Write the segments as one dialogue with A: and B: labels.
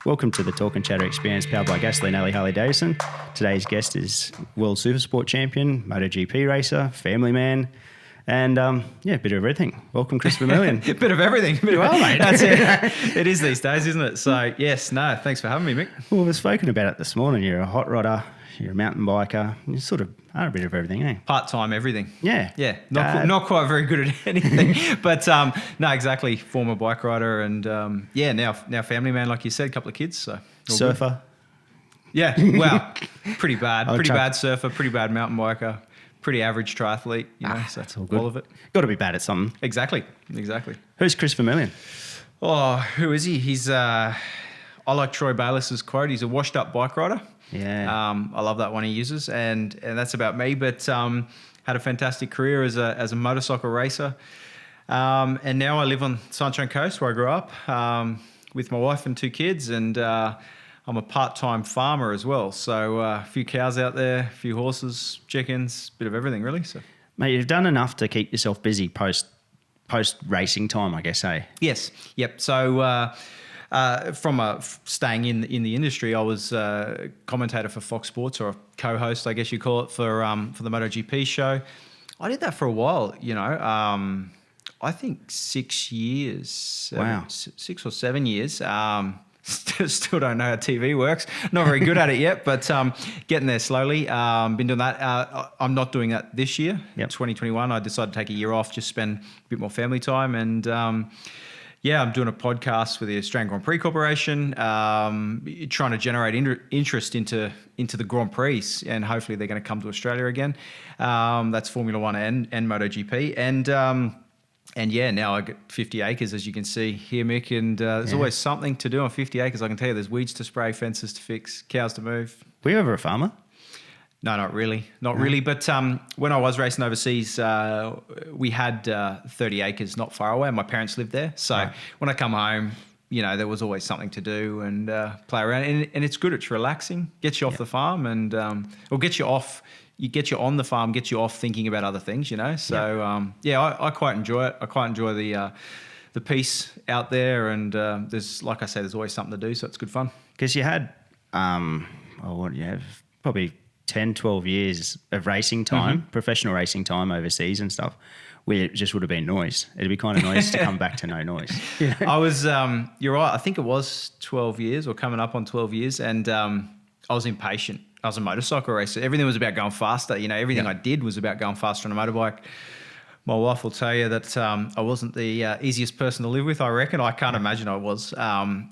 A: Welcome to the Talk and Chatter experience powered by Gasoline Alley Harley-Davidson. Today's guest is World Supersport Champion, Moto GP racer, family man, and a bit of everything. Welcome, Chris Vermeulen.
B: Bit of everything.
A: Well, mate.
B: That's it. It is these days, isn't it? So, yes, no, thanks for having me, Mick.
A: Well, we've spoken about it this morning. You're a hot rodder, you're a mountain biker, you sort of are a bit of everything, eh?
B: Part-time everything.
A: Yeah.
B: Yeah, not quite very good at anything. But, no, exactly, former bike rider and, now family man, like you said, a couple of kids. So
A: Surfer.
B: Good. Yeah, well, pretty bad. Pretty bad surfer, pretty bad mountain biker. Pretty average triathlete, so
A: that's all good.
B: All of it.
A: Got to be bad at something.
B: Exactly.
A: Who's Chris Vermeulen?
B: Oh, who is he? He's, I like Troy Bayliss's quote. He's a washed up bike rider.
A: Yeah.
B: I love that one he uses, and that's about me. But had a fantastic career as a motorcycle racer, and now I live on Sunshine Coast where I grew up with my wife and two kids, and I'm a part-time farmer as well. So a few cows out there, a few horses, chickens, bit of everything really. So,
A: mate, you've done enough to keep yourself busy post racing time, I guess, eh?
B: Yes. Yep. So from staying in the industry, I was a commentator for Fox Sports, or a co-host, I guess you call it, for the Moto GP show. I did that for a while, I think 6 years.
A: Wow.
B: 6 or 7 years. Still don't know how TV works. Not very good at it yet, but getting there slowly. Been doing that. I'm not doing that this year.
A: Yep.
B: 2021, I decided to take a year off, just spend a bit more family time. And I'm doing a podcast with the Australian Grand Prix Corporation, trying to generate interest into the Grand Prix, and hopefully they're going to come to Australia again. That's Formula One and MotoGP. And now I got 50 acres, as you can see here, Mick, and there's always something to do on 50 acres. I can tell you there's weeds to spray, fences to fix, cows to move.
A: Were you ever a farmer?
B: No, not really. Not really. But when I was racing overseas, we had 30 acres not far away, and my parents lived there. So when I come home, there was always something to do and play around. And it's good. It's relaxing. Gets you off the farm and or gets you off. You get you on the farm, gets you off thinking about other things, So, I quite enjoy it. I quite enjoy the peace out there. And there's, like I say, there's always something to do. So it's good fun.
A: Because you had, what do you have? Probably 10, 12 years of racing time, professional racing time overseas and stuff, where it just would have been noise. It'd be kind of nice to come back to no noise.
B: I was, you're right, I think it was 12 years or coming up on 12 years, and I was impatient. I was a motorcycle racer. Everything was about going faster. Everything I did was about going faster on a motorbike. My wife will tell you that I wasn't the easiest person to live with, I reckon. I can't imagine I was.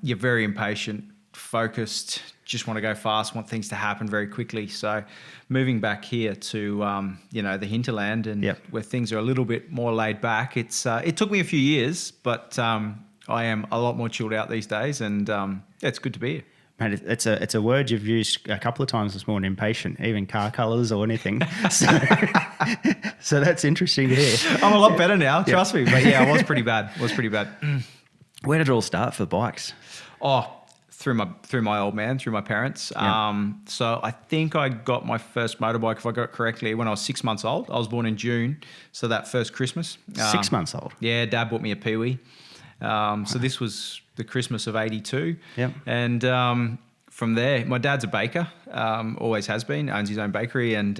B: You're very impatient, focused, just want to go fast, want things to happen very quickly. So moving back here to, the hinterland and where things are a little bit more laid back, it took me a few years, but I am a lot more chilled out these days, and it's good to be here.
A: Mate, it's a word you've used a couple of times this morning, impatient, even car colours or anything. So that's interesting to hear.
B: I'm a lot better now, trust me. But I was pretty bad.
A: Where did it all start for bikes?
B: Oh, through my old man, through my parents. So I think I got my first motorbike, if I got it correctly, when I was 6 months old. I was born in June, so that first Christmas.
A: 6 months old?
B: Yeah, Dad bought me a Pee-wee. So this was the Christmas of 82.
A: Yep.
B: And from there, my dad's a baker, always has been, owns his own bakery, and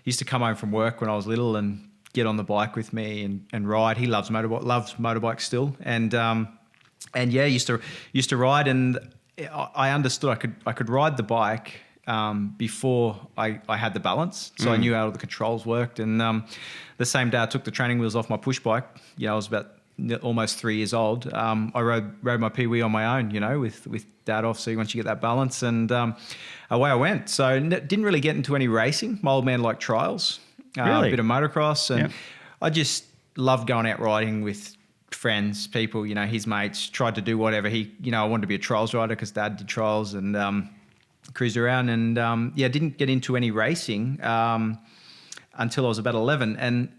B: used to come home from work when I was little and get on the bike with me and ride. He loves motorbikes still. And used to ride, and I understood I could ride the bike before I had the balance. So I knew how all the controls worked. And the same day I took the training wheels off my push bike, I was about almost 3 years old. I rode my Pee-wee on my own, with Dad off. So once you get that balance, and away I went. So didn't really get into any racing. My old man liked trials,
A: really?
B: A bit of motocross, and I just loved going out riding with friends, people, his mates. Tried to do whatever I wanted to be a trials rider because Dad did trials, and cruised around, and didn't get into any racing until I was about 11. And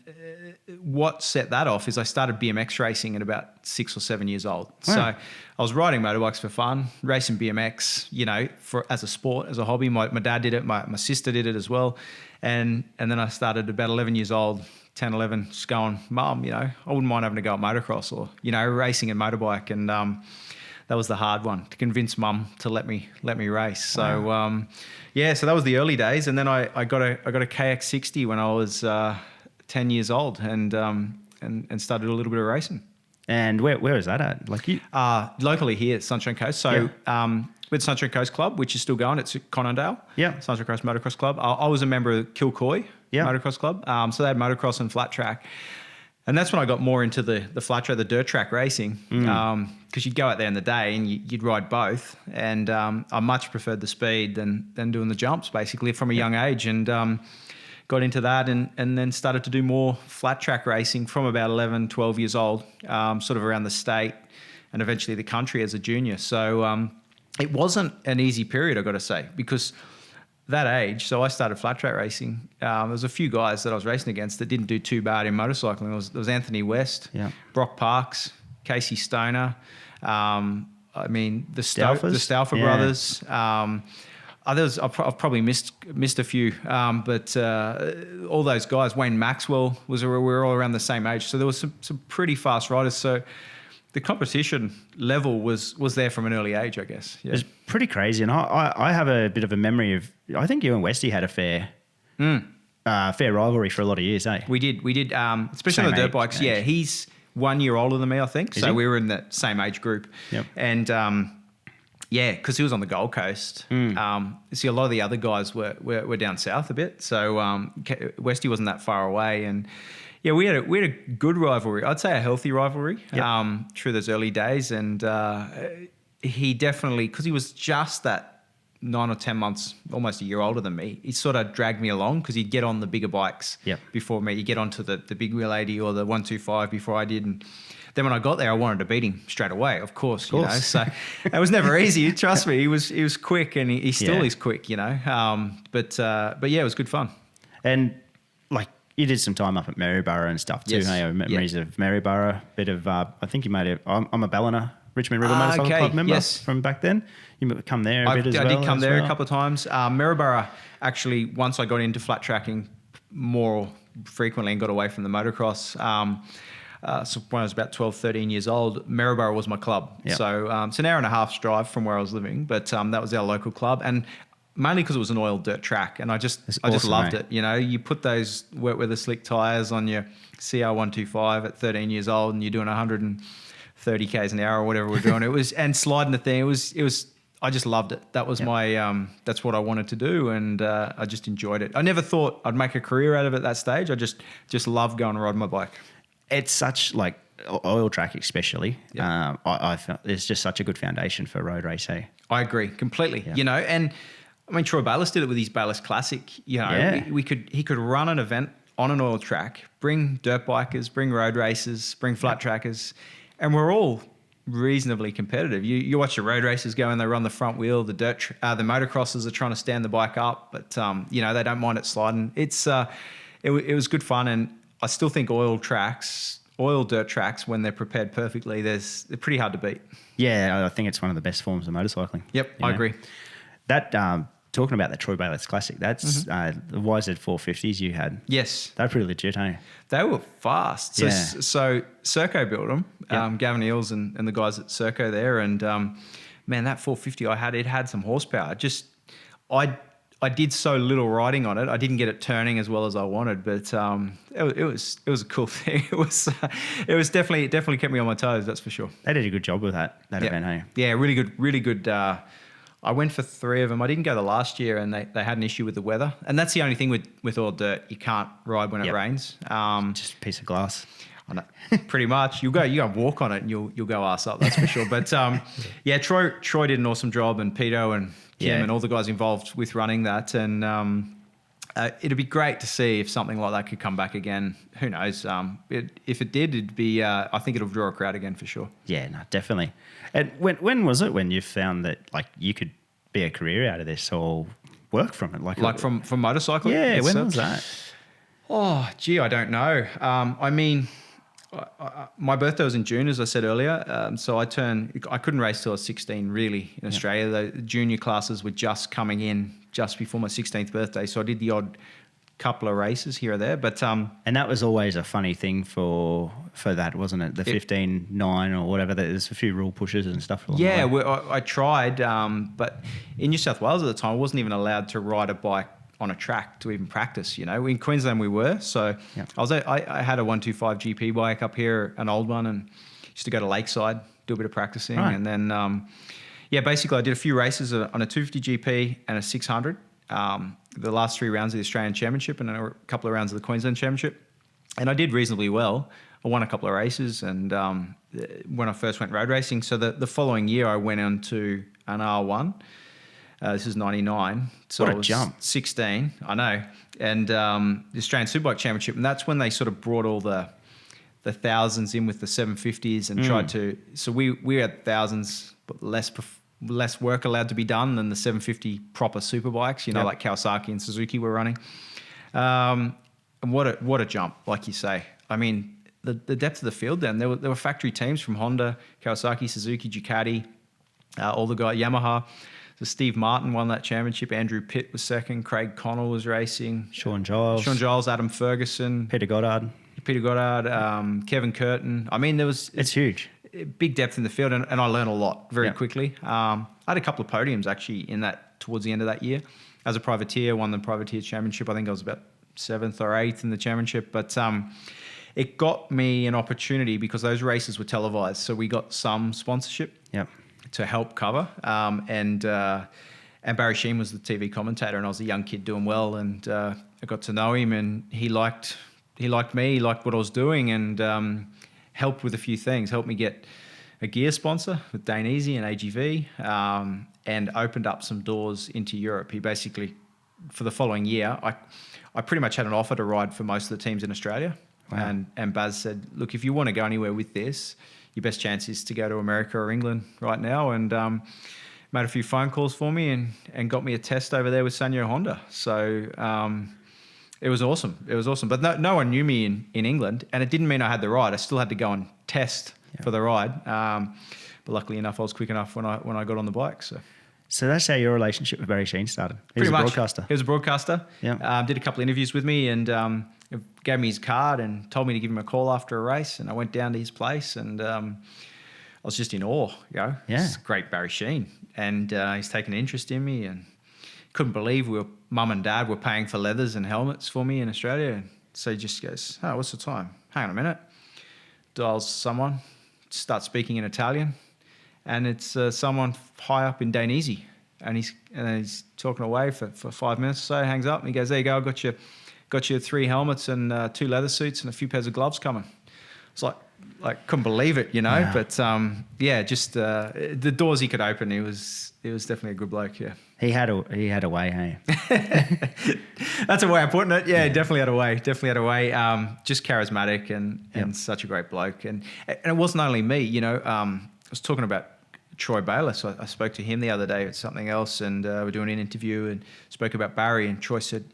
B: what set that off is I started BMX racing at about 6 or 7 years old. Wow. So I was riding motorbikes for fun, racing BMX, as a sport, as a hobby. My dad did it, my sister did it as well. And then I started about 11 years old, 10, 11, just going, Mum, I wouldn't mind having to go at motocross or, racing a motorbike. And that was the hard one, to convince mum to let me race. So so that was the early days, and then I got a Gsxr when I was 10 years old, and started a little bit of racing.
A: And where was that at? Like you?
B: Locally here at Sunshine Coast. So with Sunshine Coast Club, which is still going, it's at Conondale.
A: Yeah.
B: Sunshine Coast Motocross Club. I was a member of Kilcoy Motocross Club. So they had motocross and flat track. And that's when I got more into the flat track, the dirt track racing, because you'd go out there in the day and you'd ride both. And I much preferred the speed than doing the jumps, basically, from a young age. And got into that and then started to do more flat track racing from about 11, 12 years old, sort of around the state and eventually the country as a junior. So it wasn't an easy period, I've got to say, because that age, so I started flat track racing. There was a few guys that I was racing against that didn't do too bad in motorcycling. There was Anthony West, Brock Parks, Casey Stoner. The Stauffer brothers. Others, I've probably missed a few, but all those guys, Wayne Maxwell, we were all around the same age. So there was some pretty fast riders. So the competition level was there from an early age, I guess. Yeah.
A: It's pretty crazy. And I have a bit of a memory of, I think you and Westy had a fair rivalry for a lot of years, eh?
B: We did, especially on the dirt bikes. Yeah, he's 1 year older than me, I think. So we were in that same age group. Yep. And because he was on the Gold Coast. See, a lot of the other guys were down south a bit. So Westy wasn't that far away. And yeah, we had a good rivalry. I'd say a healthy rivalry through those early days. And he definitely, because he was just that 9 or 10 months, almost a year older than me, he sort of dragged me along because he'd get on the bigger bikes before me. He'd get onto the big wheel 80 or the 125 before I did. And then when I got there, I wanted to beat him straight away, of course. You know? So it was never easy. Trust me, he was quick, and he still is quick, you know. But yeah, it was good fun.
A: And like you did some time up at Maryborough and stuff too. Hey, memories of Maryborough. Bit of I think you made it. I'm a Ballina Richmond River Motorcycle Club member from back then. You come there a bit as well. I did come there a couple of times. Maryborough, actually, once I got into flat tracking more frequently and got away from the motocross. So when I was about 12, 13 years old, Maryborough was my club. Yep. So it's an hour and a half's drive from where I was living, but that was our local club. And mainly because it was an oil dirt track, and I just loved it. You know, you put those wet weather slick tyres on your CR125 at 13 years old, and you're doing 130 k's an hour or whatever we're doing. It was, and sliding the thing. It was. I just loved it. That was my. That's what I wanted to do, and I just enjoyed it. I never thought I'd make a career out of it at that stage. I just loved going and riding my bike. It's such like oil track, especially. Yeah. I felt it's just such a good foundation for road race. Hey,
B: I agree completely. Yeah. You know, and I mean, Troy Bayliss did it with his Bayliss Classic. You know, he could run an event on an oil track, bring dirt bikers, bring road racers, bring flat trackers, and we're all reasonably competitive. You watch the road racers go and they run the front wheel. The motocrossers are trying to stand the bike up, but you know, they don't mind it sliding. It was good fun, and I still think oil dirt tracks, when they're prepared perfectly, they're pretty hard to beat. Yeah,
A: I think it's one of the best forms of motorcycling.
B: Yep, I agree.
A: That talking about the Troy Bayliss Classic, that's the YZ450s you had.
B: Yes,
A: they're pretty legit, hey?
B: They were fast. So Serco built them, Gavin Eels and the guys at Serco there, and man, that 450 I had, it had some horsepower. I did so little riding on it. I didn't get it turning as well as I wanted, but it was a cool thing. It was definitely kept me on my toes. That's for sure.
A: They did a good job with that event, hey?
B: Yeah, really good. I went for 3 of them. I didn't go the last year, and they had an issue with the weather, and that's the only thing with all dirt. You can't ride when it rains.
A: Just a piece of glass.
B: I know, pretty much. You go walk on it, and you'll go ass up. That's for sure. But Troy did an awesome job, and Pito and Kim and all the guys involved with running that, and it'd be great to see if something like that could come back again. Who knows? If it did, it'd be. I think it'll draw a crowd again for sure.
A: Yeah, no, definitely. And when was it when you found that like you could be a career out of this or work from it? Like
B: from motorcycling?
A: Yeah, when was that?
B: Oh, gee, I don't know. I mean, my birthday was in June, as I said earlier. So I couldn't race till I was 16, really, in Australia. The junior classes were just coming in just before my 16th birthday. So I did the odd couple of races here or there. But
A: and that was always a funny thing for that, wasn't it? The 15.9 or whatever. There's a few rule pushes and stuff.
B: Yeah, I tried, but in New South Wales at the time, I wasn't even allowed to ride a bike on a track to even practice. In Queensland we were. So I had a 125 GP bike up here, an old one, and used to go to Lakeside, do a bit of practicing, and then basically I did a few races on a 250 GP and a 600. The last 3 rounds of the Australian Championship and a couple of rounds of the Queensland Championship, and I did reasonably well. I won a couple of races, and when I first went road racing, so the following year I went on to an R1. This is 99. So
A: what a
B: I was
A: jump.
B: 16, I know. And the Australian Superbike Championship, and that's when they sort of brought all the thousands in with the 750s and tried to... So we had thousands, but less work allowed to be done than the 750 proper superbikes, like Kawasaki and Suzuki were running. And what a jump, like you say. I mean, the depth of the field then, there were factory teams from Honda, Kawasaki, Suzuki, Ducati, all the guys, Yamaha. So Steve Martin won that championship. Andrew Pitt was second. Craig Connell was racing.
A: Sean Giles,
B: Adam Ferguson.
A: Peter Goddard,
B: Kevin Curtin. I mean,
A: it's huge.
B: Big depth in the field, and I learned a lot very quickly. I had a couple of podiums actually towards the end of that year. As a privateer, won the privateer championship. I think I was about 7th or 8th in the championship. But it got me an opportunity because those races were televised. So we got some sponsorship.
A: Yep.
B: To help cover, and Barry Sheen was the TV commentator, and I was a young kid doing well, and I got to know him, and he liked me, he liked what I was doing, and helped with a few things, helped me get a gear sponsor with Dainese and AGV, and opened up some doors into Europe. He basically, for the following year, I pretty much had an offer to ride for most of the teams in Australia, and Baz said, look, if you want to go anywhere with this, your best chance is to go to America or England right now, and made a few phone calls for me and got me a test over there with Sanyo Honda. So it was awesome. It was awesome. But no one knew me in England, and it didn't mean I had the ride. I still had to go and test for the ride. But luckily enough, I was quick enough when I got on the bike. So
A: that's how your relationship with Barry Sheen started. He was a broadcaster.
B: He was a broadcaster.
A: Yeah.
B: Did a couple of interviews with me, and gave me his card and told me to give him a call after a race. And I went down to his place, and I was just in awe. It's great Barry Sheen, and he's taken an interest in me, and couldn't believe mum and dad were paying for leathers and helmets for me in Australia. And so he just goes, "Oh, what's the time? Hang on a minute." Dials someone, starts speaking in Italian, and it's someone high up in Dainese, and he's talking away for 5 minutes or so. Hangs up and he goes, "There you go, I got you 3 helmets and 2 leather suits and a few pairs of gloves coming." It's like couldn't believe it,
A: Yeah.
B: But just the doors he could open. He was definitely a good bloke. Yeah.
A: He had a way, hey.
B: That's a way of putting it. Yeah, definitely had a way. Just charismatic and such a great bloke. And it wasn't only me. I was talking about Troy Bayliss. I spoke to him the other day at something else, and we're doing an interview and spoke about Barry. And Troy said,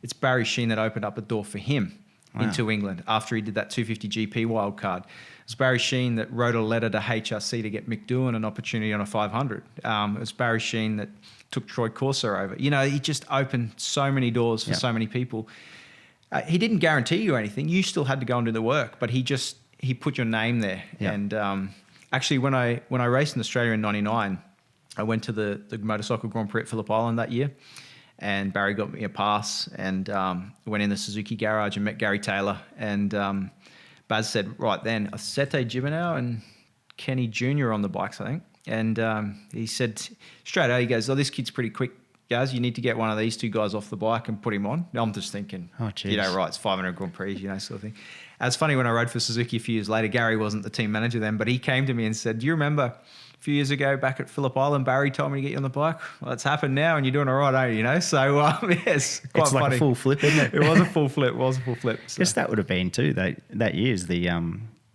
B: it's Barry Sheen that opened up a door for him into England after he did that 250 GP wildcard. It was Barry Sheen that wrote a letter to HRC to get Mick Doohan an opportunity on a 500. It was Barry Sheen that took Troy Corser over. He just opened so many doors for so many people. He didn't guarantee you anything. You still had to go and do the work, but he put your name there. Yeah. And actually, when I raced in Australia in '99, I went to the Motorcycle Grand Prix at Phillip Island that year, and Barry got me a pass, and went in the Suzuki garage and met Gary Taylor. And Baz said, right then, Sete Gibernau and Kenny Jr. on the bikes, I think. And he said straight out, he goes, "Oh, this kid's pretty quick, Gaz. You need to get one of these 2 guys off the bike and put him on." Now I'm just thinking,
A: oh, geez.
B: Right, it's 500 Grand Prix, sort of thing. It's funny, when I rode for Suzuki a few years later, Gary wasn't the team manager then, but he came to me and said, "Do you remember a few years ago back at Phillip Island, Barry told me to get you on the bike? Well, it's happened now, and you're doing all right, aren't you?" So, yes, quite
A: it's like
B: funny.
A: A full flip, isn't it?
B: It was a full flip. So.
A: Guess that would have been too. That year's the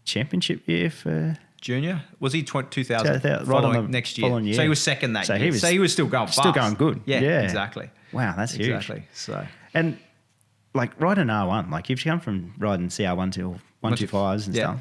A: championship year for
B: Junior. Was he 2000? Next year.
A: Following year.
B: So he was second that year. So he was still going fast.
A: Still going good.
B: Yeah, exactly.
A: Wow, that's huge.
B: Exactly. So,
A: and riding R1, if you come from riding CR1 to 125s and stuff,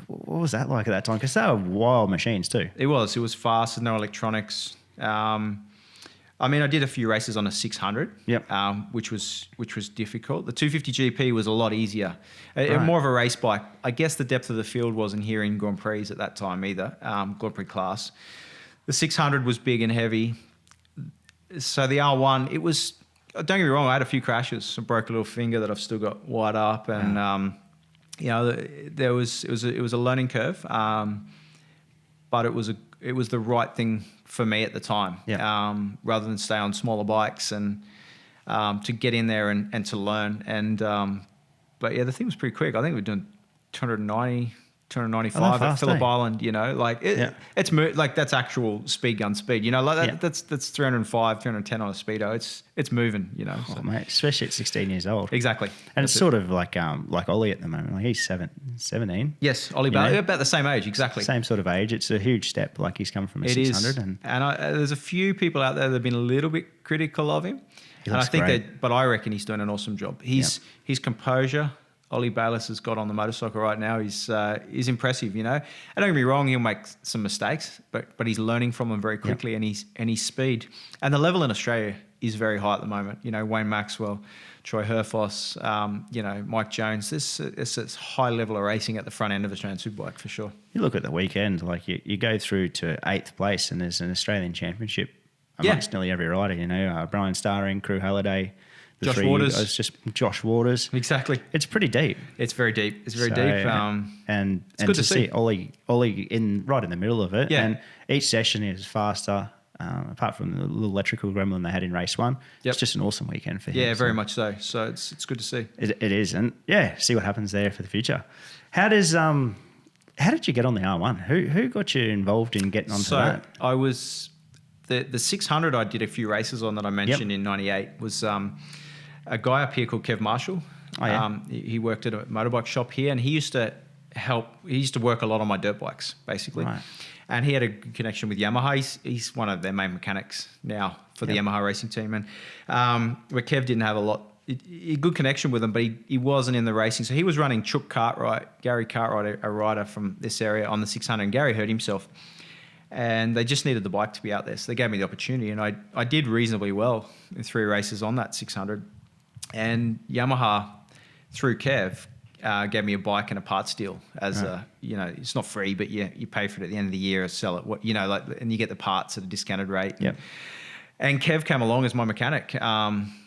A: what was that like at that time? Because they were wild machines too.
B: It was fast, no electronics. I I mean, I did a few races on a 600,
A: Yep.
B: which was difficult. The 250 GP was a lot easier,
A: Right.
B: more of a race bike. I guess the depth of the field wasn't here in Grand Prix at that time either, Grand Prix class. The 600 was big and heavy. So the R1, it was, don't get me wrong, I had a few crashes. I broke a little finger that I've still got wired up, and you know, it was a learning curve, but it was the right thing for me at the time.
A: Yeah.
B: Rather than stay on smaller bikes and to get in there and to learn. And but yeah, the thing was pretty quick. I think we were doing 290. 295 at Phillip Island, you know, like it's like that's actual speed gun speed, you know, like that's 305, 310 on a speedo. It's moving, you know.
A: Oh, mate, especially at 16 years old.
B: Exactly.
A: And it's sort of like Ollie at the moment. Like he's 17.
B: Yes, Ollie Bell, about the same age, exactly.
A: Same sort of age. It's a huge step. Like he's come from a 600. And
B: there's a few people out there that have been a little bit critical of him.
A: And I think
B: but I reckon he's doing an awesome job. His composure, Ollie Bayliss has got on the motorcycle right now. He's impressive, you know. And don't get me wrong, he'll make some mistakes, but he's learning from them very quickly, and his speed and the level in Australia is very high at the moment. You know, Wayne Maxwell, Troy Herfoss, you know, Mike Jones. This high level of racing at the front end of Australian Superbike for sure.
A: You look at the weekend, like you go through to 8th place, and there's an Australian Championship amongst nearly every rider. You know, Brian Starring, Crew Halliday.
B: Josh Waters.
A: It's just Josh Waters.
B: Exactly.
A: It's pretty deep.
B: It's very deep. It's very deep.
A: And
B: it's good
A: to see Ollie right in the middle of it.
B: Yeah.
A: And each session is faster, apart from the little electrical gremlin they had in race one. It's just an awesome weekend for him.
B: Yeah, very much so. So it's good to see.
A: It is. And see what happens there for the future. How did you get on the R1? Who got you involved in getting onto that?
B: I was the 600 I did a few races on that I mentioned in 98 was a guy up here called Kev Marshall.
A: Oh, yeah.
B: He worked at a motorbike shop here, and he used to work a lot on my dirt bikes, basically. Right. And he had a good connection with Yamaha. He's one of their main mechanics now for the Yamaha racing team. And where Kev didn't have a good connection with them, but he wasn't in the racing. So he was running Gary Cartwright, a rider from this area on the 600, and Gary hurt himself. And they just needed the bike to be out there. So they gave me the opportunity, and I did reasonably well in 3 races on that 600. And Yamaha, through Kev, gave me a bike and a parts deal as you know, it's not free, but you pay for it at the end of the year or sell it, you know, like, and you get the parts at a discounted rate.
A: Yep.
B: And Kev came along as my mechanic.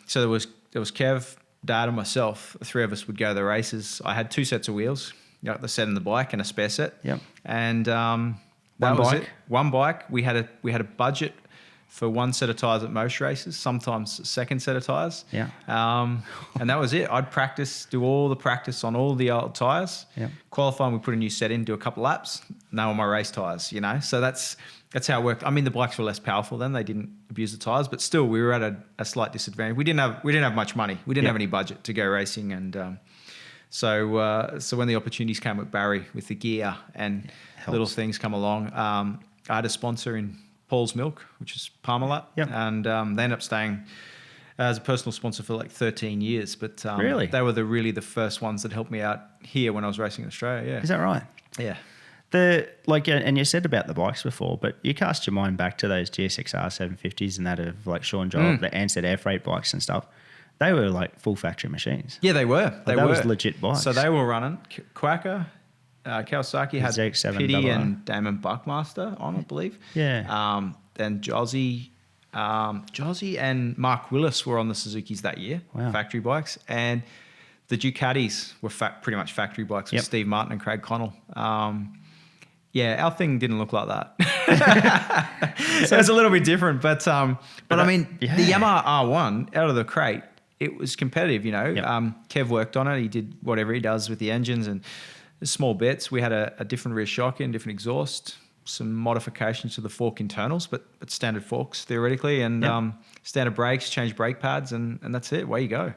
B: So there was Kev, Dad, and myself. The 3 of us would go to the races. I had 2 sets of wheels, you know, the set and the bike, and a spare set.
A: Yep.
B: And that was it. One bike. We had a budget for 1 set of tyres at most races, sometimes a 2nd set of tyres.
A: Yeah.
B: And that was it. I'd do all the practice on all the old tyres.
A: Yeah.
B: Qualifying, we put a new set in, do a couple laps. And they were my race tyres, you know. So that's how it worked. I mean, the bikes were less powerful then. They didn't abuse the tyres, but still, we were at a slight disadvantage. We didn't have much money. We didn't have any budget to go racing, and so when the opportunities came with Barry with the gear and little things come along, I had a sponsor in Paul's Milk, which is Parmalat, and they ended up staying as a personal sponsor for like 13 years. But
A: really,
B: they were really the first ones that helped me out here when I was racing in Australia. Yeah,
A: is that right?
B: Yeah.
A: And you said about the bikes before, but you cast your mind back to those Gsxr 750s and that of like Sean Job, the Ansett air freight bikes and stuff. They were like full factory machines.
B: Yeah, they were.
A: That was legit bikes.
B: So they were running Quacker. Kawasaki had
A: Gsxr
B: Pitty and Damon Buckmaster on, I believe.
A: Yeah.
B: Then Jossie and Mark Willis were on the Suzukis that year, factory bikes. And the Ducatis were pretty much factory bikes with Steve Martin and Craig Connell. Our thing didn't look like that. So it's a little bit different. But I mean, the Yamaha R1 out of the crate, it was competitive, you know. Kev worked on it. He did whatever he does with the engines and small bits. We had a different rear shock and different exhaust, some modifications to the fork internals, but standard forks theoretically, and standard brakes, change brake pads, and that's it. Away you go.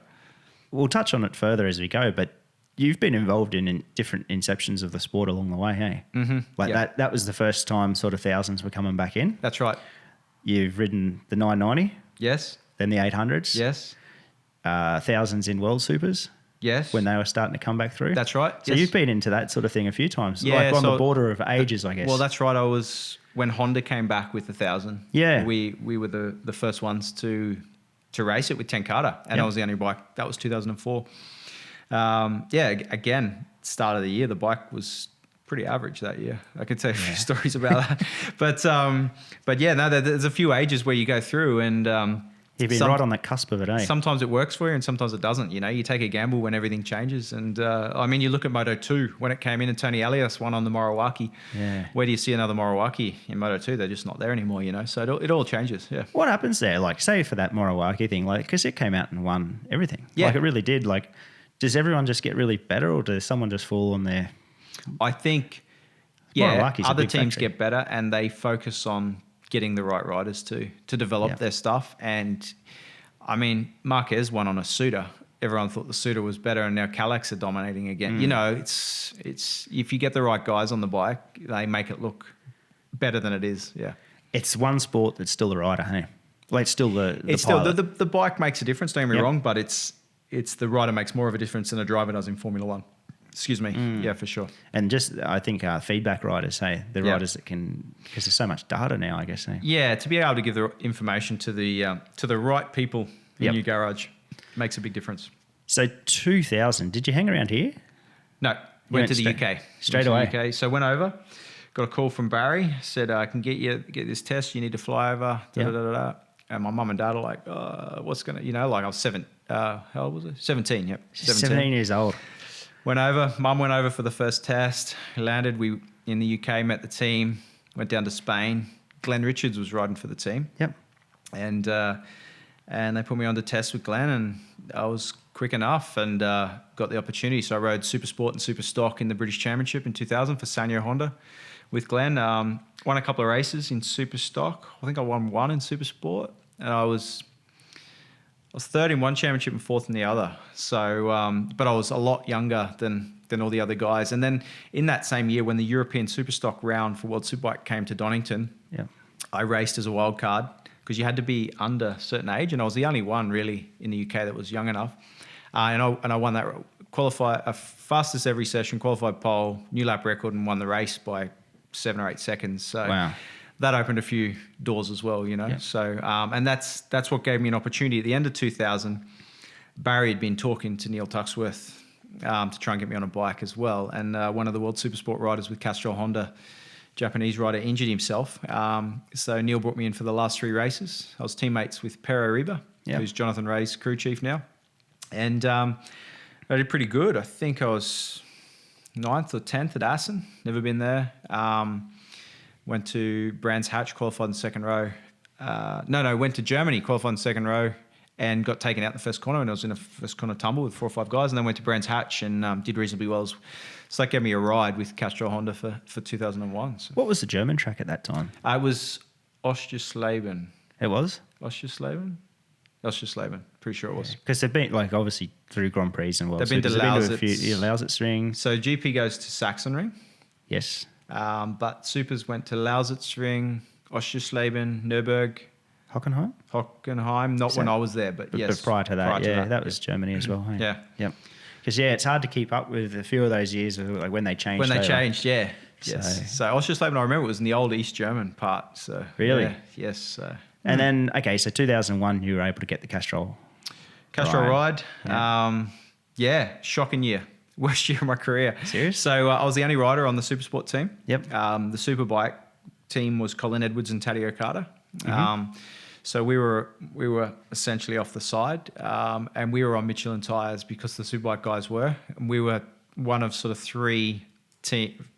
A: We'll touch on it further as we go, but you've been involved in different inceptions of the sport along the way, hey? Mm-hmm. Like that was the first time sort of thousands were coming back in.
B: That's right.
A: You've ridden the 990.
B: Yes.
A: Then the 800s.
B: Yes.
A: Thousands in World Supers.
B: Yes.
A: When they were starting to come back through.
B: That's right.
A: So you've been into that sort of thing a few times.
B: Yeah,
A: like on
B: so
A: the border of ages, I guess.
B: Well, that's right. I was when Honda came back with the 1,000.
A: Yeah.
B: We were the first ones to race it with Tenkata, and I was the only bike. That was 2004. Again, start of the year, the bike was pretty average that year. I could tell you a few stories about that. But yeah, no, there's a few ages where you go through, and
A: you've been right on the cusp of it, eh?
B: Sometimes it works for you and sometimes it doesn't. You know, you take a gamble when everything changes. And I mean, you look at Moto 2 when it came in and Tony Elias won on the Morawaki.
A: Yeah.
B: Where do you see another Morawaki in Moto 2? They're just not there anymore, you know. So it all changes, yeah.
A: What happens there? Like, say for that Morawaki thing, like, because it came out and won everything.
B: Yeah.
A: Like, it really did. Like, does everyone just get really better, or does someone just fall on their...
B: I think,
A: Morawaki's a
B: other
A: big
B: teams
A: factory.
B: get better and they focus on getting the right riders to develop their stuff. And I mean, Marquez won on a Suda. Everyone thought the Suda was better, and now Calax are dominating again. You know, it's if you get the right guys on the bike, they make it look better than it is. Yeah,
A: It's one sport that's still the rider, hey? Like, it's still the
B: it's
A: pilot.
B: still the bike makes a difference. Don't get me wrong, but it's the rider makes more of a difference than a driver does in Formula One. Excuse me. Yeah, for sure.
A: And just, I think, feedback riders, hey? The riders that can... Because there's so much data now, I guess, hey?
B: Yeah, to be able to give the information to the right people in your garage makes a big difference.
A: So 2000, did you hang around here?
B: No, went to the UK.
A: Straight away?
B: UK. So went over, got a call from Barry, said, I can get this test, you need to fly over, And my mum and dad are like, what's going to... You know, like I was how old was I? 17, yep.
A: 17 years old.
B: Went over, mum went over for the first test, landed, we in the UK, met the team, went down to Spain. Glenn Richards was riding for the team.
A: Yep.
B: And they put me on to test with Glenn, and I was quick enough and got the opportunity. So I rode Supersport and Super Stock in the British Championship in 2000 for Sanyo Honda with Glenn. Won a couple of races in Super Stock. I think I won one in Supersport, and I was third in one championship and fourth in the other. So, but I was a lot younger than all the other guys. And then in that same year, when the European Superstock round for World Superbike came to Donington, I raced as a wild card because you had to be under a certain age, and I was the only one really in the UK that was young enough. And I won that fastest every session, qualified pole, new lap record, and won the race by 7 or 8 seconds. So. Wow. That opened a few doors as well, you know. Yeah. So, and that's what gave me an opportunity. At the end of 2000, Barry had been talking to Neil Tuxworth to try and get me on a bike as well. And one of the World Supersport riders with Gsxr Honda, Japanese rider, injured himself. So Neil brought me in for the last 3 races. I was teammates with Pero Riba, who's Jonathan Ray's crew chief now. And I did pretty good. I think I was 9th or 10th at Assen. Never been there. Went to Brands Hatch, qualified in the second row. Went to Germany, qualified in the second row, and got taken out in the first corner. And I was in a first corner tumble with 4 or 5 guys, and then went to Brands Hatch and did reasonably well. So that gave me a ride with Gsxr Honda for 2001. So.
A: What was the German track at that time?
B: It was Ostjusleben.
A: It was?
B: Ostjusleben, pretty sure it was.
A: Because they've been, like, obviously through Grand Prix and World
B: They've been to
A: Lausitz.
B: So GP goes to Sachsenring.
A: Yes.
B: But Supers went to Lausitzring, Ostjusleben, Nürburg. Hockenheim, not when I was there, but yes.
A: But prior to that, that was Germany as well. Hey?
B: Yeah.
A: Yep. Because, it's hard to keep up with a few of those years, like when they changed.
B: Yes. So Ostjusleben, I remember it was in the old East German part. So
A: really?
B: Yeah, yes.
A: And then, so 2001, you were able to get the Castrol
B: ride. Shocking year. Worst year of my career.
A: Serious?
B: So I was the only rider on the Supersport team.
A: Yep.
B: The Superbike team was Colin Edwards and Taddy Okada. So we were essentially off the side, and we were on Michelin tyres because the Superbike guys were. And we were one of sort of 3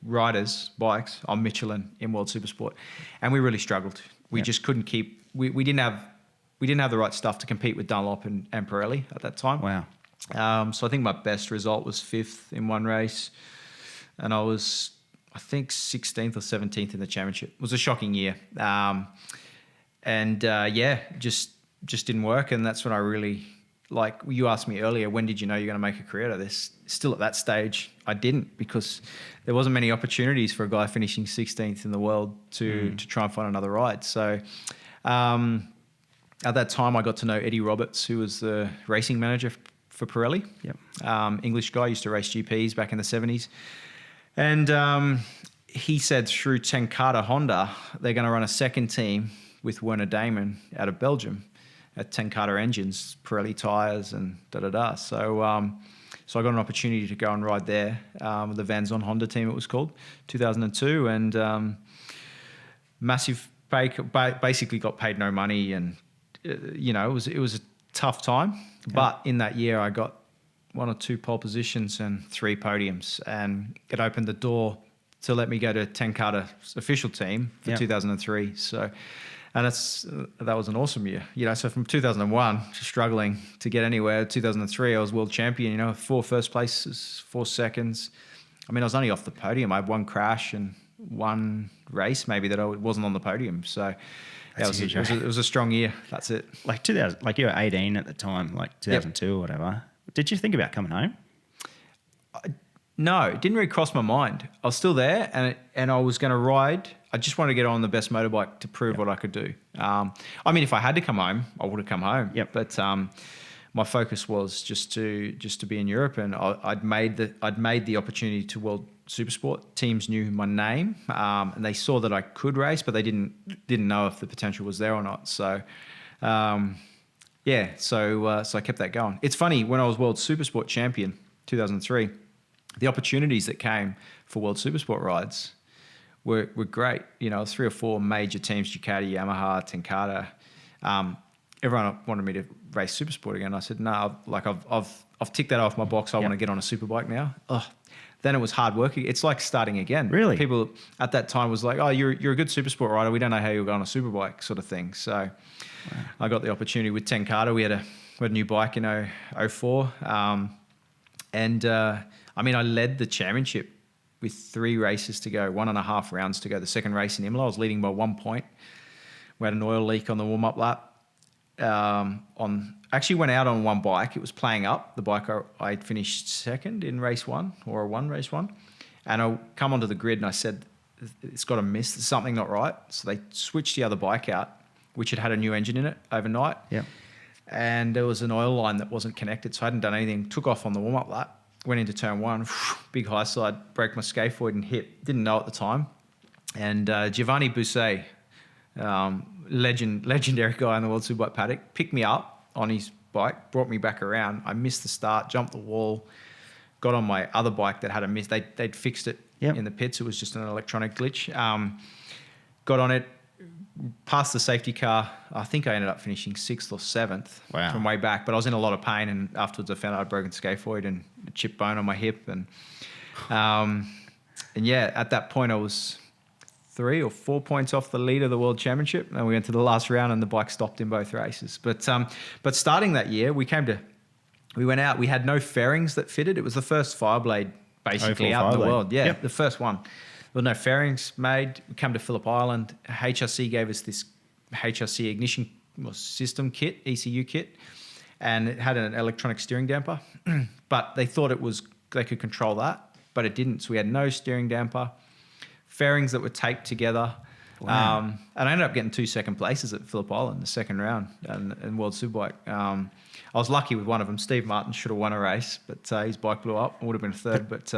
B: riders' bikes on Michelin in World Supersport, and we really struggled. We just couldn't keep. We didn't have the right stuff to compete with Dunlop and Pirelli at that time.
A: Wow.
B: So I think my best result was 5th in one race, and I was, I think, 16th or 17th in the championship. It was a shocking year, just didn't work. And that's when I really, like you asked me earlier, when did you know you're going to make a career out of this? Still at that stage, I didn't, because there wasn't many opportunities for a guy finishing 16th in the world to try and find another ride. So at that time, I got to know Eddie Roberts, who was the racing manager for Pirelli.
A: Yep.
B: English guy, used to race GPs back in the 70s. And he said through Tenkate Honda, they're going to run a second team with Werner Damon out of Belgium at Tenkate engines, Pirelli tyres and da-da-da. So I got an opportunity to go and ride there, the Van Zon Honda team it was called, 2002. And massive pay, basically got paid no money. And, it was a tough time. Yeah. But in that year, I got 1 or 2 pole positions and 3 podiums. And it opened the door to let me go to Tenkate's official team for 2003. So, and that was an awesome year. So from 2001, struggling to get anywhere. 2003, I was world champion. 4 first places, 4 seconds. I mean, I was only off the podium. I had 1 crash and 1 race, maybe, that I wasn't on the podium. So it was a strong year. That's it.
A: Like 2000, like you were 18 at the time, like 2002 or whatever. Did you think about coming home?
B: No, it didn't really cross my mind. I was still there, and I was going to ride. I just wanted to get on the best motorbike to prove what I could do. I mean, if I had to come home, I would have come home.
A: Yep.
B: But my focus was just to be in Europe, and I'd made the opportunity to World Supersport. Teams knew my name, and they saw that I could race, but they didn't know if the potential was there or not. So, so I kept that going. It's funny, when I was World Supersport Champion, 2003. The opportunities that came for World Supersport rides were great. 3 or 4 major teams: Ducati, Yamaha, Tenkate. Everyone wanted me to race Supersport again. I said, no, I've ticked that off my box. I want to get on a Superbike now. Then it was hard work. It's like starting again.
A: Really? People
B: at that time was like, oh, you're a good Supersport rider. We don't know how you'll go on a Superbike, sort of thing. So I got the opportunity with Tenkate. We had a new bike in 04. I mean, I led the championship with 3 races to go, 1.5 rounds to go. The second race in Imola, I was leading by 1 point. We had an oil leak on the warm-up lap. Actually went out on 1 bike. It was playing up. The bike I finished second in race 1, or race 1. And I come onto the grid and I said, it's got a miss. There's something not right. So they switched the other bike out, which had a new engine in it overnight.
A: Yeah.
B: And there was an oil line that wasn't connected. So I hadn't done anything. Took off on the warm-up lap. Went into turn 1, big high slide, broke my scaphoid and hip. Didn't know at the time. And Giovanni Busset, legendary guy in the World Superbike paddock, picked me up on his bike, brought me back around. I missed the start, jumped the wall, got on my other bike that had a miss. They'd fixed it in the pits. It was just an electronic glitch. Got on it, passed the safety car. I think I ended up finishing 6th or 7th from way back, but I was in a lot of pain, and afterwards I found out I'd broken scaphoid and a chip bone on my hip. And at that point I was 3 or 4 points off the lead of the World Championship, and we went to the last round and the bike stopped in both races. But starting that year, we went out, we had no fairings that fitted. It was the first Fireblade basically out in the world. Yeah, the first one. There were no fairings made. We came to Phillip Island. HRC gave us this HRC ignition system kit, ECU kit, and it had an electronic steering damper. But they thought they could control that, but it didn't. So we had no steering damper, fairings that were taped together. Wow. And I ended up getting 2 second places at Phillip Island, the second round, and World Superbike. I was lucky with one of them. Steve Martin should have won a race, but his bike blew up. It would have been a third, but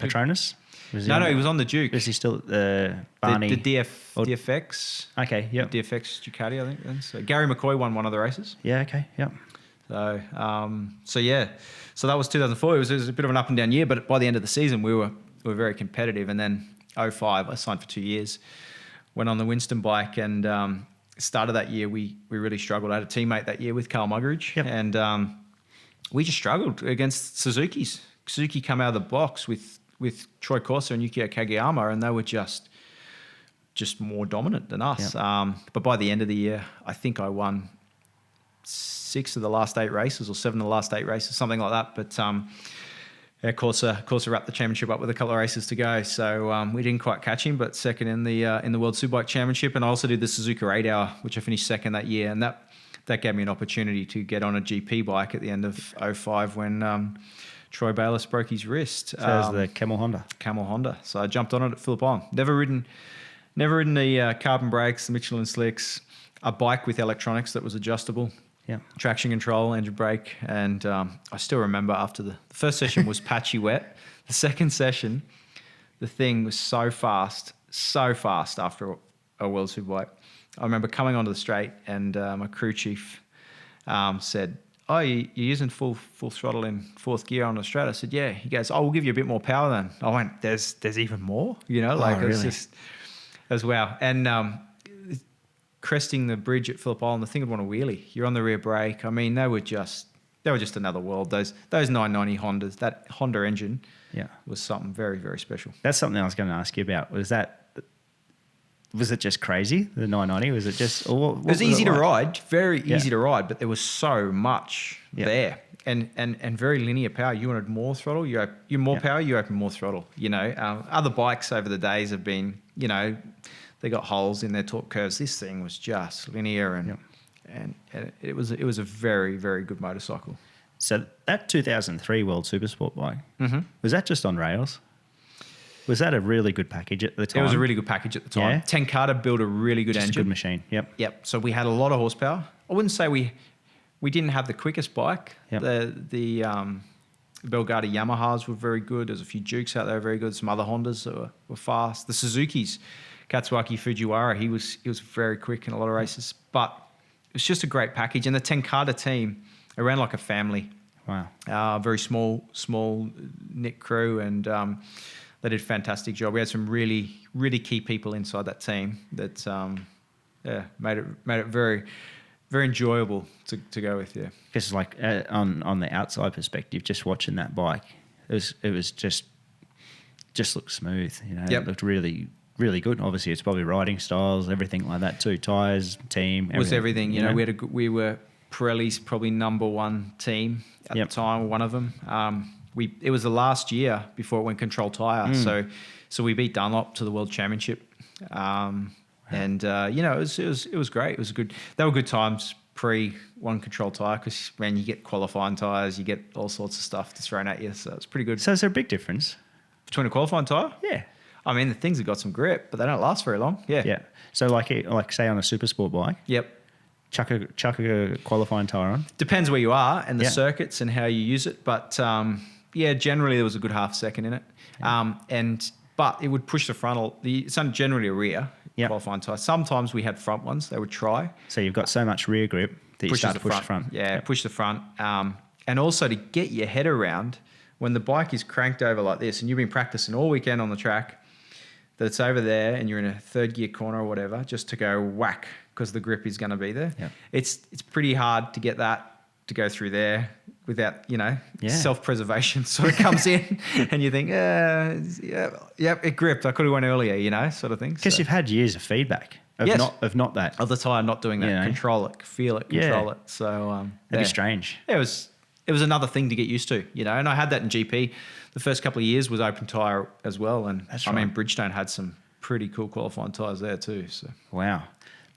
A: Patronus?
B: He was on the Duke.
A: Is he still Barney?
B: The DFX.
A: Okay, yeah.
B: DFX Ducati, I think. So Gary McCoy won one of the races.
A: Yeah, okay, yeah.
B: So that was 2004. It was a bit of an up and down year, but by the end of the season, we were very competitive. And then 2005, I signed for 2 years. Went on the Winston bike, and started that year. We really struggled. I had a teammate that year with Carl Muggeridge, and we just struggled against Suzuki's. Suzuki come out of the box with Troy Corsa and Yukio Kageyama, and they were just more dominant than us. Yep. But by the end of the year, I think I won 6 of the last 8 races, or 7 of the last 8 races, something like that. But Corsa wrapped the championship up with a couple of races to go, so we didn't quite catch him. But second in the World Superbike Championship, and I also did the Suzuki 8 Hour, which I finished second that year, and that gave me an opportunity to get on a GP bike at the end of 2005 when Troy Bayliss broke his wrist.
A: So it was the Camel Honda. So I jumped on it at Phillip Island. Never ridden the carbon brakes, the Michelin slicks, a bike with electronics that was adjustable. Yeah.
B: traction control, engine brake. And I still remember after the first session was patchy wet. The second session, the thing was so fast after a World Superbike. I remember coming onto the straight and my crew chief said, "Oh, you're using full throttle in fourth gear on the straight?" I said, "Yeah." He goes, "Oh, we'll give you a bit more power then." I went, "There's even more?" You know, like
A: really?
B: it's just, it was wow. And cresting the bridge at Phillip Island, the thing would want to wheelie. You're on the rear brake. I mean, they were just another world. Those 990 Hondas, that Honda engine was something very, very special.
A: That's something I was going to ask you about. Was it just crazy, the 990? Was it just... What
B: it was easy to ride, very easy to ride, but there was so much there. And very linear power. You wanted more throttle, you more power, you open more throttle. You know, other bikes over the days have been, you know, they got holes in their torque curves. This thing was just linear and it was a very, very good motorcycle.
A: So that 2003 World Supersport bike, was that just on rails? Was that a really good package at the time?
B: It was a really good package at the time.
A: Yeah?
B: Tenkata built a really good engine.
A: Just a good machine,
B: Yep. So we had a lot of horsepower. I wouldn't say we didn't have the quickest bike.
A: Yep.
B: The Belgadi Yamahas were very good. There's a few Dukes out there very good. Some other Hondas that were fast. The Suzukis, Katsuaki Fujiwara, he was very quick in a lot of races. But it was just a great package. And the Tenkata team, they ran like a family.
A: Wow.
B: Very small knit crew, and they did a fantastic job. We had some really, really key people inside that team that made it very, very enjoyable to go with. Yeah,
A: because like on the outside perspective, just watching that bike, it was just looked smooth. You know, it looked really, really good. Obviously, it's probably riding styles, everything like that too. Tires, team, everything.
B: Was everything. You know, we were Pirelli's probably number one team at the time, one of them. It was the last year before it went control tyre, so we beat Dunlop to the World Championship, and you know, it was great. It was good. They were good times pre-one control tyre, because man, you get qualifying tyres, you get all sorts of stuff thrown at you, so it's pretty good.
A: So is there a big difference
B: between a qualifying tyre?
A: Yeah,
B: I mean the things have got some grip, but they don't last very long. Yeah.
A: So like say on a Supersport bike.
B: Yep.
A: Chuck a qualifying tyre on.
B: Depends where you are and the circuits and how you use it, but generally there was a good half second in it. But it would push the frontal. It's generally a rear qualifying tyre. Sometimes we had front ones. They would try.
A: So you've got so much rear grip that you start to push the front.
B: Yeah, push the front. And also to get your head around when the bike is cranked over like this, and you've been practicing all weekend on the track, that it's over there and you're in a third gear corner or whatever, just to go whack because the grip is going to be there. Yeah. It's pretty hard to get that to go through there without, self-preservation sort of comes in and you think, it gripped. I could have went earlier, sort of thing.
A: Because you've had years of feedback of not that.
B: Of the tyre not doing that. Control it, feel it, control it. So
A: that'd be strange.
B: It was another thing to get used to, and I had that in GP. The first couple of years was open tyre as well. And I mean, Bridgestone had some pretty cool qualifying tyres there too. So
A: wow.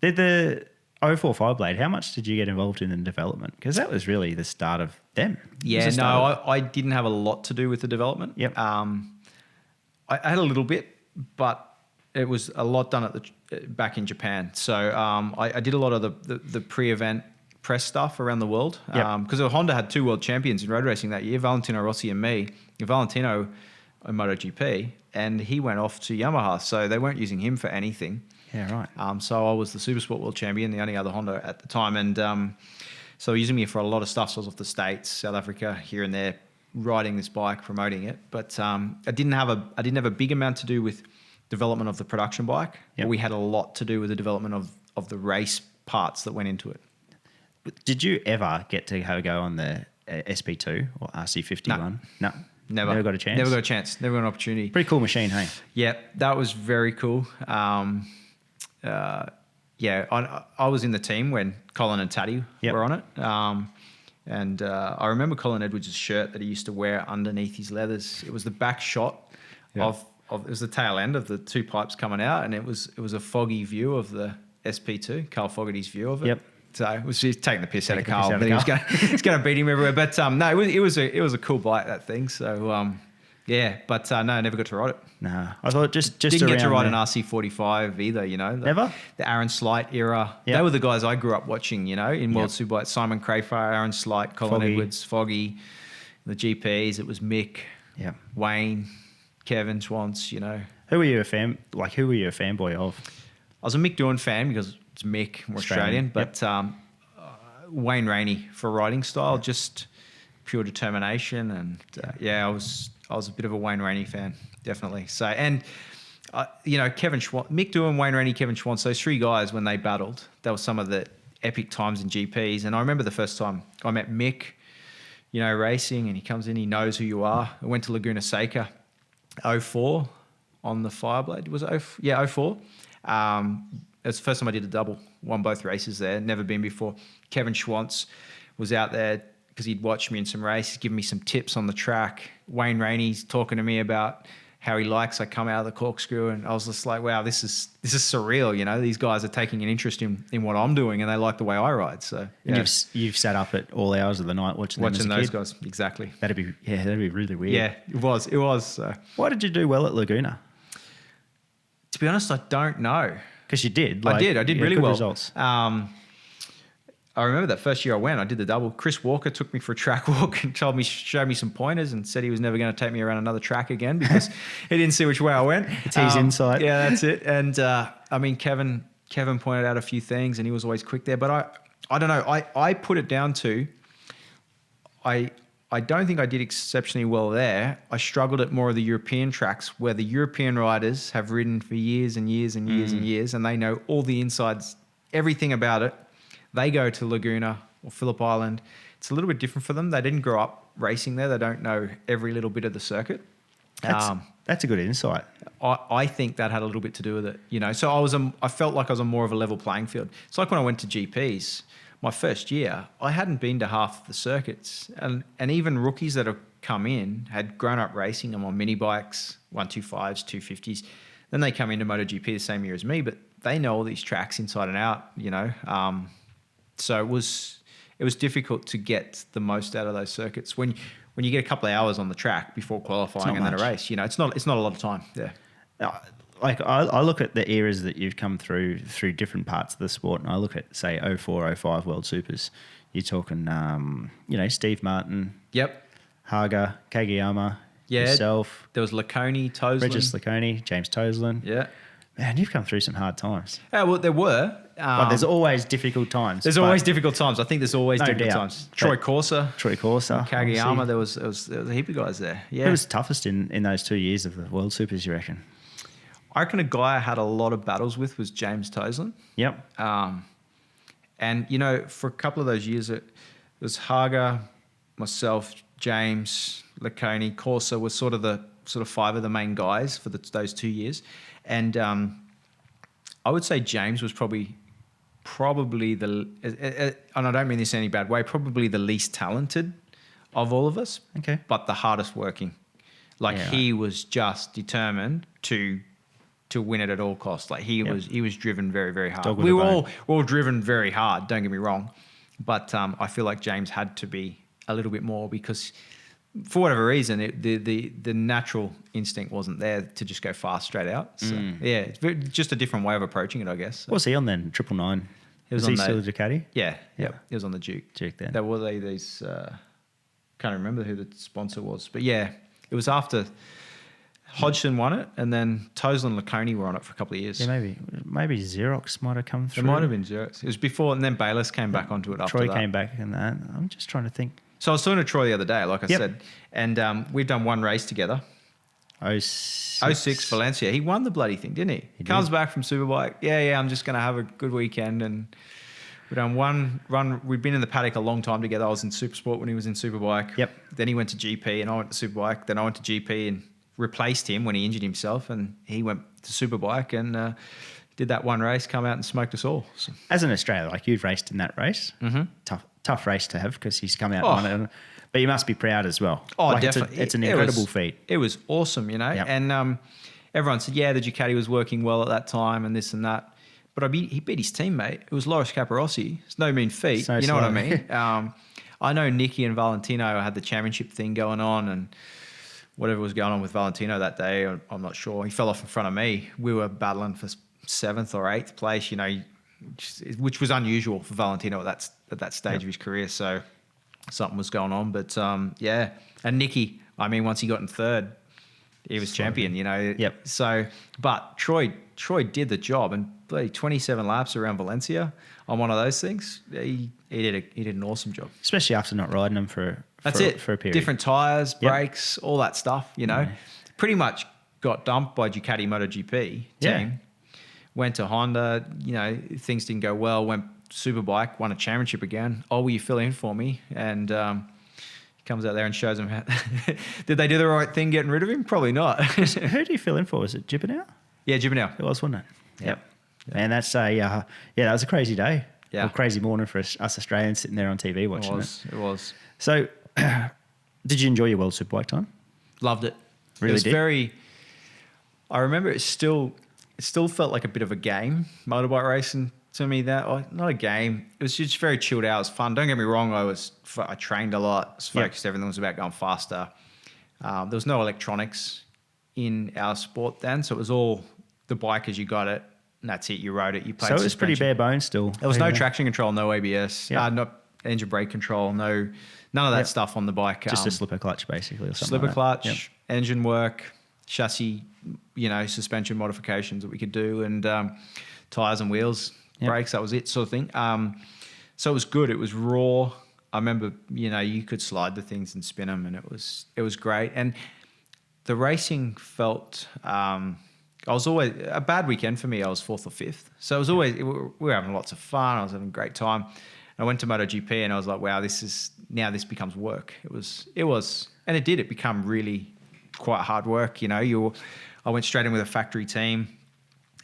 A: The 045 blade, how much did you get involved in the development? Because that was really the start of them.
B: Yeah, no, I didn't have a lot to do with the development.
A: Yep.
B: I had a little bit, but it was a lot done back in Japan. So I did a lot of the pre-event press stuff around the world. Because Honda had 2 world champions in road racing that year, Valentino Rossi and me. Valentino in Moto GP, and he went off to Yamaha, so they weren't using him for anything.
A: Yeah, right.
B: So I was the Supersport World Champion, the only other Honda at the time, and so using me for a lot of stuff. So I was off the States, South Africa, here and there, riding this bike, promoting it. But I didn't have a big amount to do with development of the production bike. Yep. But we had a lot to do with the development of the race parts that went into it.
A: Did you ever get to have a go on the SP2 or RC51? No. Never got a chance?
B: Never got a chance. Never got an opportunity.
A: Pretty cool machine, hey?
B: Yeah, that was very cool. I was in the team when Colin and Taddy were on it. And I remember Colin Edwards' shirt that he used to wear underneath his leathers. It was the back shot of it was the tail end of the 2 pipes coming out, and it was a foggy view of the SP2, Carl Fogarty's view of it. Yep. So it was just taking the piss out of Carl. He was going to beat him everywhere. But no, it was a cool bike, that thing. So Yeah, but no, I never got to ride it.
A: No, I thought just
B: Didn't get to
A: around
B: ride
A: there.
B: an RC45 either, you know.
A: Never?
B: The Aaron Slight era.
A: Yep.
B: They were the guys I grew up watching, you know, in World Superbike. Simon Crayfire, Aaron Slight, Colin
A: Foggy.
B: Edwards, Foggy. The GPs, it was Mick,
A: Yeah.
B: Wayne, Kevin Schwantz, you know.
A: Who were you a fanboy of?
B: I was a Mick Doohan fan because it's Mick, more Australian, but Wayne Rainey for riding style, just pure determination, and I was a bit of a Wayne Rainey fan, definitely. So, and you know, Kevin Schwantz, Mick Doohan, Wayne Rainey, Kevin Schwantz, those three guys when they battled, that was some of the epic times in GPs. And I remember the first time I met Mick, you know, racing, and he comes in, he knows who you are. I went to Laguna Seca, 04 on the Fireblade. Was it 04? It was the first time I did a double. Won both races there. Never been before. Kevin Schwantz was out there because he'd watched me in some races, given me some tips on the track. Wayne Rainey's talking to me about how he likes I come out of the corkscrew, and I was just like, wow, this is surreal. You know, these guys are taking an interest in what I'm doing, and they like the way I ride. So
A: And you've sat up at all hours of the night watching them as a
B: those
A: kid?
B: guys, exactly.
A: That'd be really weird.
B: Yeah, it was. So.
A: Why did you do well at Laguna?
B: To be honest, I don't know.
A: Because you did.
B: I did really
A: good
B: well.
A: Results.
B: I remember that first year I went, I did the double. Chris Walker took me for a track walk and showed me some pointers and said he was never going to take me around another track again because he didn't see which way I went.
A: It's his insight.
B: Yeah, that's it. And I mean, Kevin pointed out a few things and he was always quick there. But I don't know. I put it down to I don't think I did exceptionally well there. I struggled at more of the European tracks where the European riders have ridden for years and years and years and years, and they know all the insides, everything about it. They go to Laguna or Phillip Island. It's a little bit different for them. They didn't grow up racing there. They don't know every little bit of the circuit.
A: That's a good insight.
B: I think that had a little bit to do with it, you know. So I felt like I was on more of a level playing field. It's like when I went to GPs. My first year, I hadn't been to half the circuits, and even rookies that have come in had grown up racing them on mini bikes, 125s, 250s. Then they come into MotoGP the same year as me, but they know all these tracks inside and out, you know. So it was difficult to get the most out of those circuits when you get a couple of hours on the track before qualifying and then a race. You know, it's not a lot of time. Yeah.
A: Like I look at the eras that you've come through different parts of the sport, and I look at say 04, 05 World Supers. You're talking, you know, Steve Martin,
B: Yep,
A: Haga, Kageyama, yourself.
B: There was Laconi, Toseland,
A: Regis Laconi, James Toseland.
B: Yeah,
A: man, you've come through some hard times.
B: Yeah, well, there were.
A: But there's always difficult times.
B: There's always difficult times. I think there's always
A: No
B: difficult
A: doubt.
B: times. Troy Corsa, Kageyama.
A: obviously.
B: There was a heap of guys there. Yeah.
A: Who was toughest in those 2 years of the World Supers, you reckon?
B: I reckon a guy I had a lot of battles with was James Toseland.
A: Yep.
B: And, you know, for a couple of those years, it was Haga, myself, James, Laconi, Corsa was sort of five of the main guys for those 2 years. And I would say James was probably and I don't mean this in any bad way, probably the least talented of all of us.
A: Okay.
B: But the hardest working. He was just determined to win it at all costs. Like he was driven very, very hard. We were all driven very hard, don't get me wrong. But I feel like James had to be a little bit more because for whatever reason, the natural instinct wasn't there to just go fast straight out. So yeah, it's just a different way of approaching it, I guess. So.
A: What was he on then? 999? Was he still a Ducati?
B: Yeah. He was on the Duke.
A: Duke then.
B: There were these, can't remember who the sponsor was. But yeah, it was after Hodgson won it, and then Toseland and Laconi were on it for a couple of years.
A: Yeah, maybe Xerox might have come through.
B: It might have been Xerox. It was before, and then Bayless came back onto it after that.
A: Troy came back and that. I'm just trying to think.
B: So I was talking to Troy the other day, like I said, and we've done one race together. 06 Valencia. He won the bloody thing, didn't he? He comes back from Superbike. Yeah, I'm just going to have a good weekend. And we've done one run. We'd been in the paddock a long time together. I was in Supersport when he was in Superbike.
A: Yep.
B: Then he went to GP and I went to Superbike. Then I went to GP and replaced him when he injured himself. And he went to Superbike and did that one race, come out and smoked us all. So.
A: As an Australian, like you've raced in that race. Mm-hmm. Tough race to have because he's come out and won it. But you must be proud as well.
B: Oh, definitely.
A: It's an incredible feat.
B: It was awesome, you know. Yep. And everyone said, yeah, the Ducati was working well at that time and this and that. But he beat his teammate. It was Loris Capirossi. It's no mean feat.
A: So
B: you know
A: slow.
B: what I mean? I know Nicky and Valentino had the championship thing going on and whatever was going on with Valentino that day, I'm not sure. He fell off in front of me. We were battling for 7th or 8th place, which was unusual for Valentino at that stage of his career. So something was going on. But yeah, and Nicky, I mean, once he got in 3rd, he was champion,
A: Yep.
B: So, but Troy did the job, and bloody 27 laps around Valencia on one of those things. He did an awesome job.
A: Especially after not riding them for a period.
B: Different tires,
A: Yep.
B: brakes, all that stuff. Pretty much got dumped by Ducati Moto GP team.
A: Yeah.
B: Went to Honda. Things didn't go well. Went Superbike, won a championship again. Oh, will you fill in for me? And comes out there and shows them how. Did they do the right thing getting rid of him? Probably not.
A: Who do you fill in for? Was it Gibernau?
B: Yeah, Gibernau.
A: It was, wasn't it?
B: Yep.
A: And that's that was a crazy day.
B: Yeah.
A: Or crazy morning for us Australians sitting there on TV watching it.
B: It was.
A: So, did you enjoy your World Superbike time?
B: Loved it.
A: Really
B: it was
A: did?
B: very. I remember it still felt like a bit of a game, motorbike racing to me. Not a game. It was just very chilled out. It was fun. Don't get me wrong. I trained a lot. I was focused. Everything was about going faster. There was no electronics in our sport then, so it was all the bike as you got it, and that's it. You rode it. You played.
A: So it was pretty bare bones still.
B: There was no traction control, no ABS, not engine brake control, none of that stuff on the bike.
A: Just a slipper clutch, basically, or something.
B: Slipper
A: like
B: clutch,
A: that.
B: engine work, chassis, suspension modifications that we could do, and tires and wheels, brakes. That was it, sort of thing. So it was good. It was raw. I remember, you could slide the things and spin them, and it was great. And the racing felt. I was always a bad weekend for me. I was 4th or 5th, so it was always we were having lots of fun. I was having a great time. I went to Moto GP and I was like, wow, this becomes work. It was, and it did. It become really quite hard work. I went straight in with a factory team.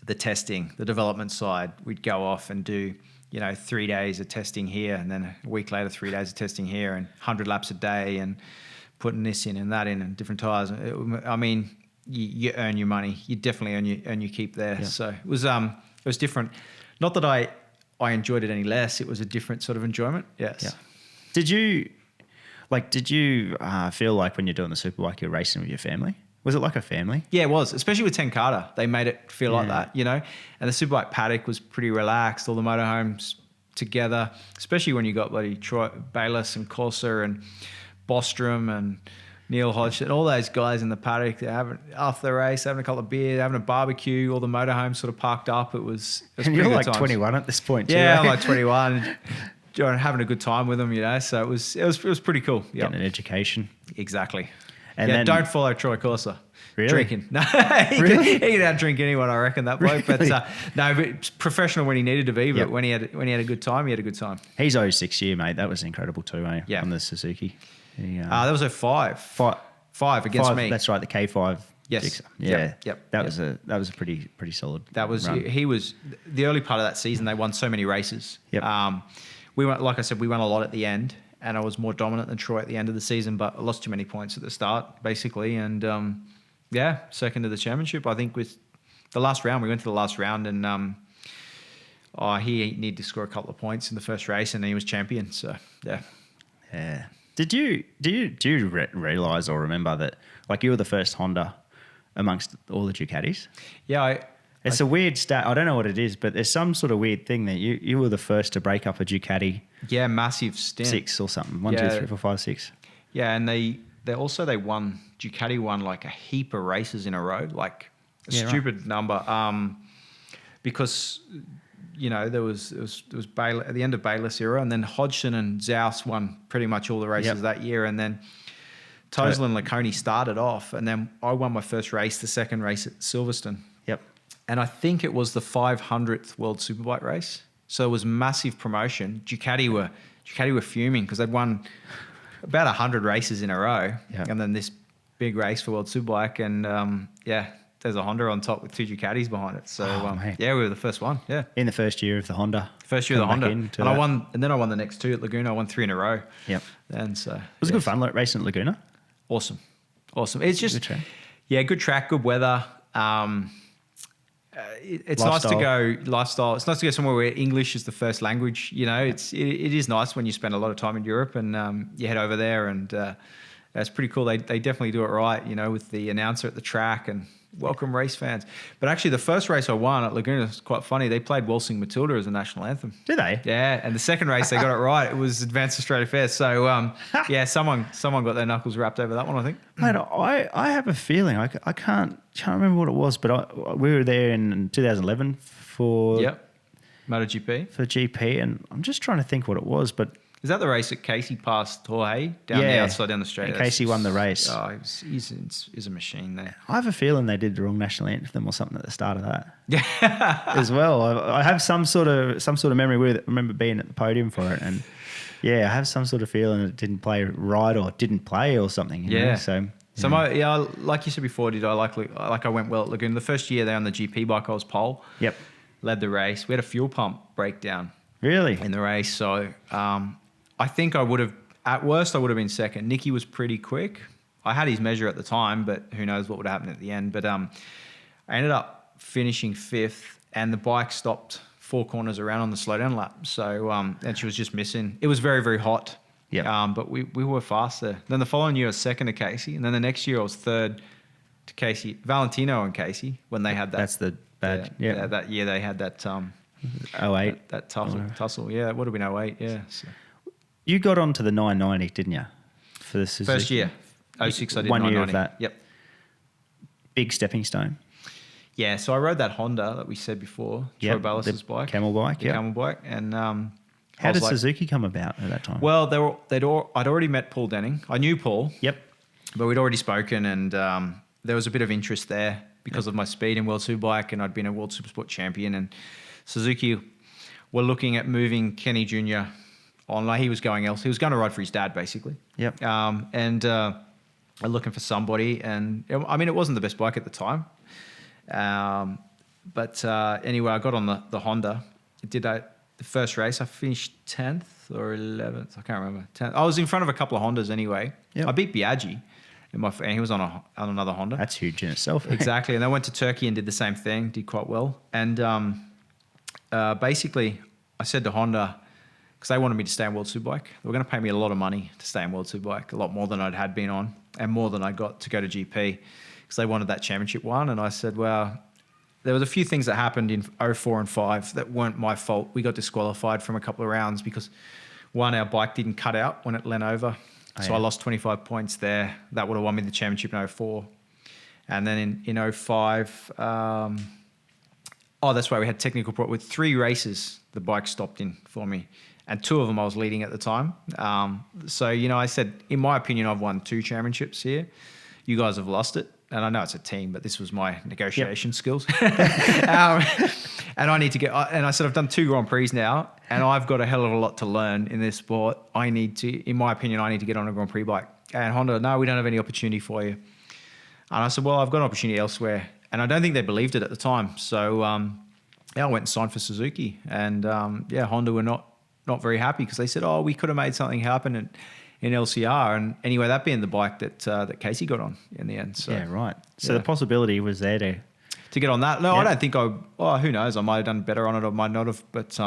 B: The testing, the development side, we'd go off and do 3 days of testing here, and then a week later 3 days of testing here, and 100 laps a day, and putting this in and that in, and different tires. You earn your money. You definitely earn your keep there. Yeah. So it was different. Not that I enjoyed it any less. It was a different sort of enjoyment. Yes.
A: Yeah. Did you feel like when you're doing the Superbike, you're racing with your family? Was it like a family?
B: Yeah, it was. Especially with Tenkata, they made it feel like that. And the Superbike paddock was pretty relaxed. All the motorhomes together, especially when you got bloody Troy Bayliss and Corsa and Bostrom and Neil Hodgson, all those guys in the paddock, they're having after the race, having a couple of beers, having a barbecue, all the motorhomes sort of parked up. It was
A: and you're like times. 21 at this point, too.
B: Yeah, I'm like 21, having a good time with them, So it was pretty cool. Yep.
A: Getting an education.
B: Exactly.
A: And then,
B: don't follow Troy Corsa.
A: Really?
B: Drinking. No,
A: really?
B: he could outdrink anyone, I reckon, that bloke.
A: Really?
B: But but professional when he needed to be. But
A: Yep.
B: when he had a good time, he had a good time.
A: He's 06 year, mate. That was incredible too, eh?
B: Yeah.
A: On the Suzuki.
B: That was a 5. 5 against me.
A: That's right, the K5.
B: Yes.
A: Gsxr. Yeah.
B: Yep.
A: That was a pretty solid.
B: That was
A: run.
B: He was the early part of that season. They won so many races.
A: Yep.
B: We went, like I said, we won a lot at the end, and I was more dominant than Troy at the end of the season, but I lost too many points at the start, basically. And second to the championship. I think with the last round, we went to the last round, and he needed to score a couple of points in the first race, and he was champion. So yeah.
A: Yeah. Do you realize or remember that like you were the first Honda amongst all the Ducatis?
B: Yeah,
A: it's a weird stat. I don't know what it is, but there's some sort of weird thing that you were the first to break up a Ducati.
B: Yeah, massive stint.
A: 6 or something. 1, 2, 3, 4, 5, 6.
B: Yeah, and they won. Ducati won like a heap of races in a row, like a stupid number. Because there was Bayless, at the end of Bayliss era, and then Hodgson and Gsxr won pretty much all the races that year, and then Tosel and Laconi started off, and then I won my first race, the second race at Silverstone.
A: Yep.
B: And I think it was the 500th World Superbike race, so it was massive promotion. Ducati were fuming because they'd won about 100 races in a row, and then this big race for World Superbike, and there's a Honda on top with 2 Ducatis behind it. So we were the first one. Yeah,
A: in the first year of the Honda.
B: First year of the Honda, and I won. And then I won the next 2 at Laguna. I won 3 in a row.
A: Yep.
B: And so
A: it was a good fun racing at Laguna.
B: Awesome. It's just
A: good track.
B: Yeah, good track, good weather. It's
A: lifestyle.
B: Nice to go lifestyle. It's nice to go somewhere where English is the first language. It is nice when you spend a lot of time in Europe and you head over there and That's pretty cool. They definitely do it right, with the announcer at the track and welcome race fans. But actually, the first race I won at Laguna is quite funny. They played Waltzing Matilda as a national anthem.
A: Did they?
B: Yeah, and the second race they got it right. It was Advanced Australia Fair. So yeah, someone got their knuckles wrapped over that one, I think.
A: Mate, I have a feeling I can't remember what it was, but we were there in 2011 for
B: Moto GP
A: for GP, and I'm just trying to think what it was, but.
B: Is that the race that Casey passed Jorge down the outside down the straight?
A: And Casey won the race.
B: Oh, he's a machine there.
A: I have a feeling they did the wrong national anthem or something at the start of that. Yeah, as well. I have some sort of memory with it. I remember being at the podium for it, and I have some sort of feeling it didn't play right or didn't play or something. You know? So
B: like you said before, I went well at Laguna. The first year there on the GP bike, I was pole.
A: Yep.
B: Led the race. We had a fuel pump breakdown.
A: Really?
B: In the race, so. I think I would have been second. Nicky was pretty quick. I had his measure at the time, but who knows what would happen at the end. But I ended up finishing fifth, and the bike stopped 4 corners around on the slowdown lap. So, and she was just missing. It was very, very hot.
A: Yeah.
B: But we were fast there. Then the following year I was second to Casey, and then the next year I was third to Casey, Valentino and Casey when they had that.
A: That's the bad. Yeah.
B: That year they had that.
A: 08.
B: That tussle. Yeah, it would have been 08. Yeah. So.
A: You got onto the 990, didn't you? For the Suzuki?
B: First year. 06, I did
A: 1
B: 990.
A: year of that.
B: Yep.
A: Big stepping stone.
B: Yeah, so I rode that Honda that we said before, Troy Ballas's bike.
A: Camel bike,
B: the Camel bike. And
A: how did Suzuki come about at that time?
B: Well, I'd already met Paul Denning. I knew Paul.
A: Yep.
B: But we'd already spoken, and there was a bit of interest there because of my speed in World Superbike, and I'd been a World Supersport Champion. And Suzuki were looking at moving Kenny Jr. on. Like he was going else. He was going to ride for his dad, basically.
A: Yep.
B: Looking for somebody. And I mean, it wasn't the best bike at the time. But anyway, I got on the Honda. The first race, I finished 10th or 11th. I can't remember. 10th. I was in front of a couple of Hondas anyway.
A: Yep.
B: I beat Biaggi, and he was on another Honda.
A: That's huge in itself.
B: Exactly. And I went to Turkey and did the same thing, did quite well. And basically, I said to Honda, because they wanted me to stay in World Superbike. They were going to pay me a lot of money to stay in World Superbike, a lot more than I'd had been on, and more than I got to go to GP, because they wanted that championship one. And I said, well, there was a few things that happened in 04 and 05 that weren't my fault. We got disqualified from a couple of rounds because, one, our bike didn't cut out when it leant over. I lost 25 points there. That would have won me the championship in 04. And then in 05, that's why we had technical problem. With 3 races, the bike stopped in for me. And 2 of them I was leading at the time. So, I said, in my opinion, I've won 2 championships here. You guys have lost it. And I know it's a team, but this was my negotiation skills. And I need to and I said, I've done 2 Grand Prix now, and I've got a hell of a lot to learn in this sport. In my opinion, I need to get on a Grand Prix bike. And Honda, no, we don't have any opportunity for you. And I said, well, I've got an opportunity elsewhere. And I don't think they believed it at the time. So, I went and signed for Suzuki. And, Honda were not very happy because they said, oh, we could have made something happen in LCR. And anyway, that being the bike that Casey got on in the end. So,
A: yeah, right. So the possibility was there
B: to get on that. No, I don't think who knows? I might have done better on it or might not have. But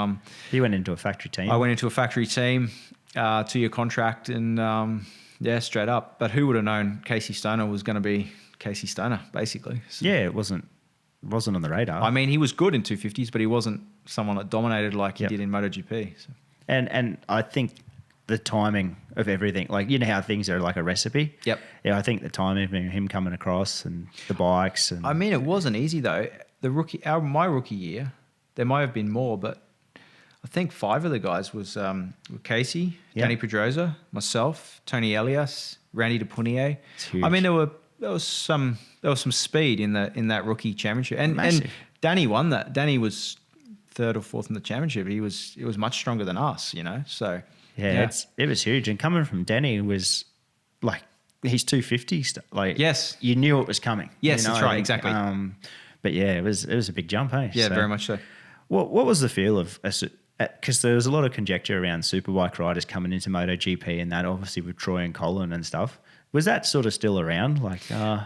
A: you went into a factory team.
B: I went into a factory team, 2-year contract, and straight up. But who would have known Casey Stoner was going to be Casey Stoner, basically? So,
A: yeah, it wasn't on the radar.
B: I mean, he was good in 250s, but he wasn't someone that dominated like he did in MotoGP. So.
A: And I think the timing of everything, like, you know how things are like a recipe?
B: Yep.
A: Yeah, I think the timing of him coming across and the bikes. And
B: I mean, it wasn't easy, though. My rookie year, there might have been more, but I think 5 of the guys was Casey, Danny Pedrosa, myself, Tony Elias, Randy DePunier. I mean, there was some speed in that rookie championship. And Danny won that. Danny was 3rd or 4th in the championship. He was much stronger than us, so...
A: Yeah, it was huge. And coming from Danny was like, he's 250.
B: Yes.
A: You knew it was coming.
B: Yes, that's right, exactly.
A: But yeah, it was a big jump, eh?
B: Yeah, very much so.
A: What was the feel of, because there was a lot of conjecture around superbike riders coming into MotoGP and that, obviously with Troy and Colin and stuff. Was that sort of still around? What's the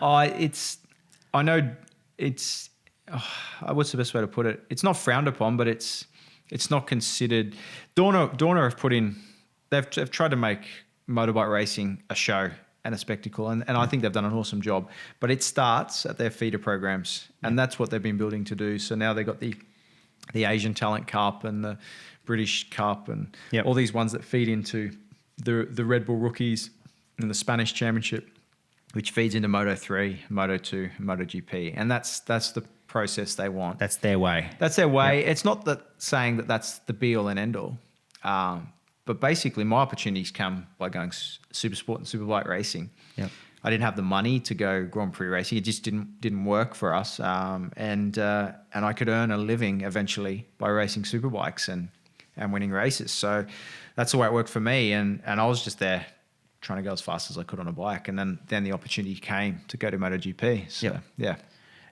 A: best way to put it? It's not frowned upon, but it's not considered. Dorna have put in. They've tried to make motorbike racing a show.
B: and a spectacle. And I think they've done an awesome job. But it starts at their feeder programs, and that's what they've been building to do. So now they've got the Asian Talent Cup and the British Cup and all these ones that feed into the Red Bull Rookies and the Spanish Championship, which feeds into Moto 3, Moto 2, and Moto GP. And that's the process they want.
A: That's their way.
B: That's their way. Yep. It's not that saying that that's the be all and end all. But basically, my opportunities come by going Supersport and Superbike racing.
A: Yep.
B: I didn't have the money to go Grand Prix racing. It just didn't work for us. And I could earn a living eventually by racing superbikes and winning races. So that's the way it worked for me. And I was just there trying to go as fast as I could on a bike. And then the opportunity came to go to MotoGP. So yeah.